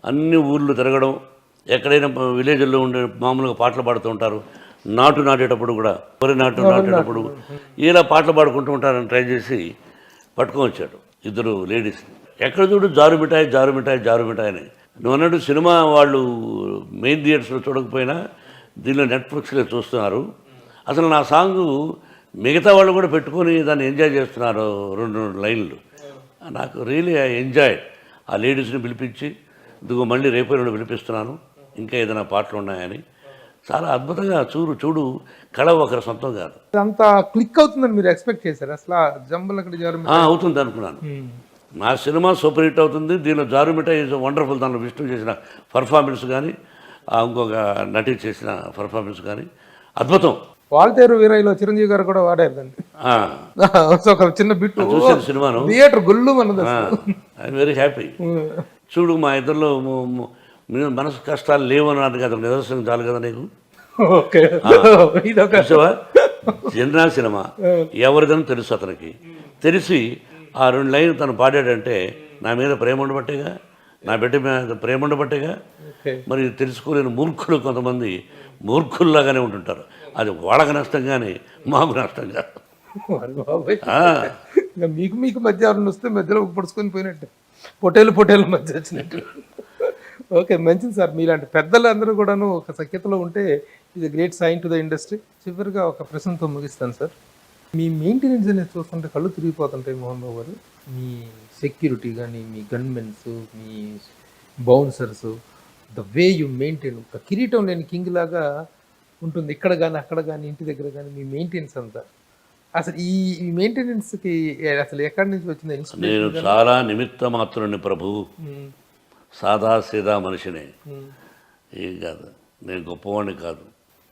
అన్ని ఊర్లు తిరగడం, ఎక్కడైనా విలేజ్లో ఉండే మామూలుగా పాటలు పాడుతూ ఉంటారు. నాటేటప్పుడు కూడా వరి నాటేటప్పుడు ఇలా పాటలు పాడుకుంటూ ఉంటారని ట్రై చేసి పట్టుకొని వచ్చాడు ఇద్దరు లేడీస్. ఎక్కడ చూడు జారు మిఠాయి అని. నువ్వు అన్నట్టు సినిమా వాళ్ళు మెయిన్ థియేటర్స్లో చూడకపోయినా దీనిలో నెట్ఫ్లిక్స్లో చూస్తున్నారు. అసలు నా సాంగు మిగతా వాళ్ళు కూడా పెట్టుకొని దాన్ని ఎంజాయ్ చేస్తున్నారు. 2 లైన్లు నాకు రియలీ ఐ ఎంజాయ్. ఆ లేడీస్ని పిలిపించి ఇదిగో మళ్ళీ రేపు పిలిపిస్తున్నాను, ఇంకా ఏదైనా పాటలు ఉన్నాయని. చాలా అద్భుతంగా చూడు కళ ఒకరి సొంతం కాదు. అంత క్లిక్ అవుతుందని మీరు ఎక్స్పెక్ట్ చేశారు? అసలు జంబలక్కడి జారు అవుతుంది అనుకున్నాను. నా సినిమా సూపర్ హిట్ అవుతుంది. దీనిలో జారు మిఠాయి ఈజ్ వండర్ఫుల్. దానిలో విష్ణు చేసిన పర్ఫార్మెన్స్ కానీ, ఇంకొక నటి చేసిన పర్ఫార్మెన్స్ కానీ అద్భుతం. వాల్తేరు వీరయ్యలో చిరంజీవి గారు కూడా వాడారు దాన్ని. ఒక చిన్న బిట్ చూసిన సినిమాను థియేటర్ గొల్లు అన్నది. I'm very happy. చూడు మా ఇద్దరిలో మనసు కష్టాలు లేవన్నది కదా నిదర్శనం చాలు కదా నీకు. జనరా సినిమా ఎవరిదని తెలుసు అతనికి. తెలిసి ఆ 2 లైన్లు తను పాడాడంటే నా మీద ప్రేమ ఉండబట్టేగా, నా బిడ్డ మీద ప్రేమ ఉండబట్టేగా. మరి తెలుసుకోలేని మూర్ఖులు కొంతమంది మూర్ఖుల్లాగానే ఉంటుంటారు. అది వాళ్ళకి నష్టం కానీ మాకు నష్టం కాదు. మీకు మధ్య ఎవరిని వస్తే మధ్యలో పడుచుకొని పోయినట్టు, పొటేలు మధ్య వచ్చినట్టు. ఓకే, మంచిది సార్. మీలాంటి పెద్దలు అందరూ కూడాను ఒక సఖ్యతలో ఉంటే ఇది great sign to the industry. చివరిగా ఒక ప్రశ్నతో ముగిస్తాను సార్. మీ మెయింటెనెన్స్ అనేది చూస్తుంటే కళ్ళు తిరిగిపోతుంటాయి మోహన్ బాబు గారు. మీ సెక్యూరిటీ కానీ, మీ గన్మెన్స్, మీ bouncers, the way you maintain, ఒక కిరీటం లేని కింగ్ లాగా ఉంటుంది ఇక్కడ కానీ అక్కడ కానీ ఇంటి దగ్గర కానీ. మీ మెయింటెనెన్స్ అంతా అసలు ఈ మెయింటెనెన్స్కి అసలు ఎక్కడి నుంచి వచ్చింది? నేను చాలా నిమిత్త మాత్రుని ప్రభు, సాదా సీదా మనిషినే. ఏం కాదు, నేను గొప్పవాడిని కాదు.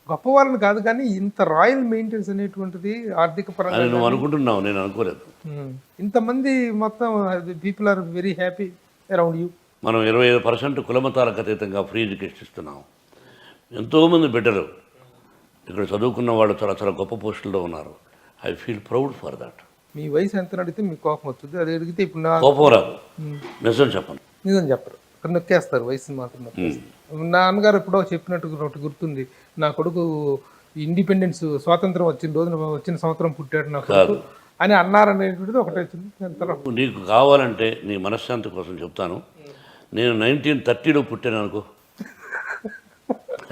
గొప్పవాళ్ళని కాదు కానీ ఇంత రాయల్ మెయింటెనెన్స్ అనేటువంటిది ఆర్థిక పరంగా నువ్వు అనుకుంటున్నావు, నేను అనుకోలేదు. ఇంతమంది మొత్తం people are very happy around you. మనం 25% కులమతాలకు అతీతంగా ఫ్రీ ఎడ్యుకేషన్ ఇస్తున్నాం. ఎంతోమంది బిడ్డలు ఇక్కడ చదువుకున్న వాళ్ళు చాలా గొప్ప పోస్టుల్లో ఉన్నారు. I feel proud for that. మీ వయసు ఎంత అడిగితే మీకు కోపం వస్తుంది, అది అడిగితే ఇప్పుడు కోపం రాదు. నిజం చెప్పను. నిజం చెప్పరు, ఇక్కడ నొక్కేస్తారు, వయసుని మాత్రం నొక్కేస్తారు. నా అన్నగారు ఎప్పుడో చెప్పినట్టు ఒకటి గుర్తుంది, నా కొడుకు ఇండిపెండెన్స్ స్వాతంత్రం వచ్చిన సంవత్సరం పుట్టాడు నా కొడుకు అని అన్నారనేటువంటిది ఒకటే వచ్చింది. నీకు కావాలంటే నీ మనశ్శాంతి కోసం చెప్తాను. నేను 1930లో పుట్టాను అనుకో,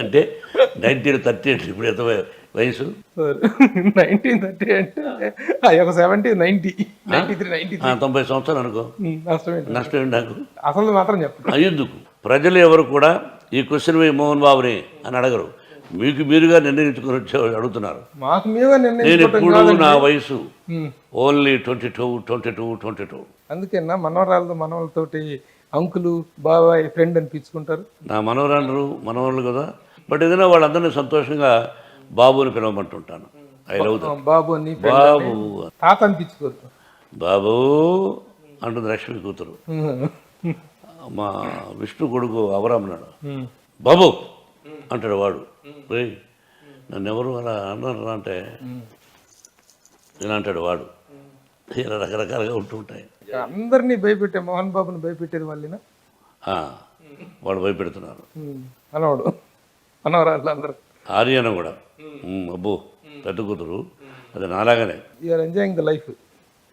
అంటే 1930 అంటే ఇప్పుడు ఎంత వయసు? 1930 అంటే 90 సంవత్సరాలు అనుకో. నష్టం నాకు అసలు మాత్రం చెప్పండి. ఎందుకు ప్రజలు ఎవరు కూడా ఈ క్వశ్చన్ మోహన్ బాబుని అని అడగరు. మీకు మీరుగా నిర్ణయించుకుని వచ్చే అడుగుతున్నారు. మాకు మీద నేను నిర్ణయించుకోవటం ఎప్పుడు కాదండి. నా వయసు ఉమ్. ఓన్లీ 22. అందుకేనా మనవరాళ్ళు మనవలతోటి అంకులు బాబాయ్ ఫ్రెండ్ అనిపించుకుంటారు. నా మనవరాళ్ళు కదా. బట్ ఏదైనా వాళ్ళందరినీ సంతోషంగా బాబు అని పిలవమంటుంటాను. I love that. బాబు అని friend అని. బాబు తాత అనిపించుకోరు. బాబు అంటుంది లక్ష్మి కూతురు. మా విష్ణు కొడుకు అవరామన్నాడు, బాబు అంటాడు వాడు. రేయ్ నన్ను ఎవరు అలా అన్నారు అంటే ఇలా అంటాడు వాడు. ఇలా రకరకాలుగా ఉంటుంటాయి. అందరినీ భయపెట్టే మోహన్ బాబుని భయపెట్టేది వాళ్ళేనా? ఆ, వాడు భయపెడుతున్నారు. మనవాడు మనవరాళ్ళు అందరు. ఆర్యన కూడా అబ్బో పెద్ద కూతురు అది నాలాగానే. You're enjoying the life.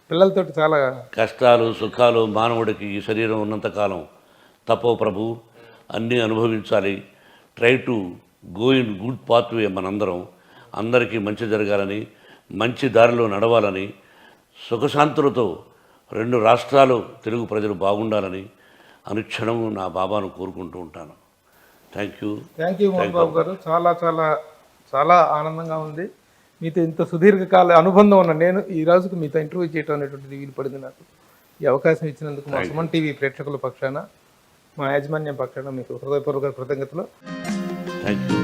పిల్లలతోటి చాలా కష్టాలు సుఖాలు మానవుడికి ఈ శరీరం ఉన్నంతకాలం తపో ప్రభు అన్నీ అనుభవించాలి. Try to go in good pathway. మనందరం అందరికీ మంచి జరగాలని, మంచి దారిలో నడవాలని, సుఖశాంతులతో 2 రాష్ట్రాలు తెలుగు ప్రజలు బాగుండాలని అనుక్షణం నా బాబాను కోరుకుంటూ ఉంటాను. థ్యాంక్ యూ మోహన్ బాబు గారు. చాలా చాలా చాలా ఆనందంగా ఉంది మీతో ఇంత సుదీర్ఘకాల అనుబంధం ఉన్న నేను ఈ రోజుకు మీతో ఇంటర్వ్యూ చేయడం అనేటువంటిది వీలు పడింది నాకు. ఈ అవకాశం ఇచ్చినందుకు మా సుమన్ టీవీ ప్రేక్షకుల పక్షాన, మా యాజమాన్యం పక్షాన మీకు హృదయపూర్వక కృతజ్ఞతలు. Thank you.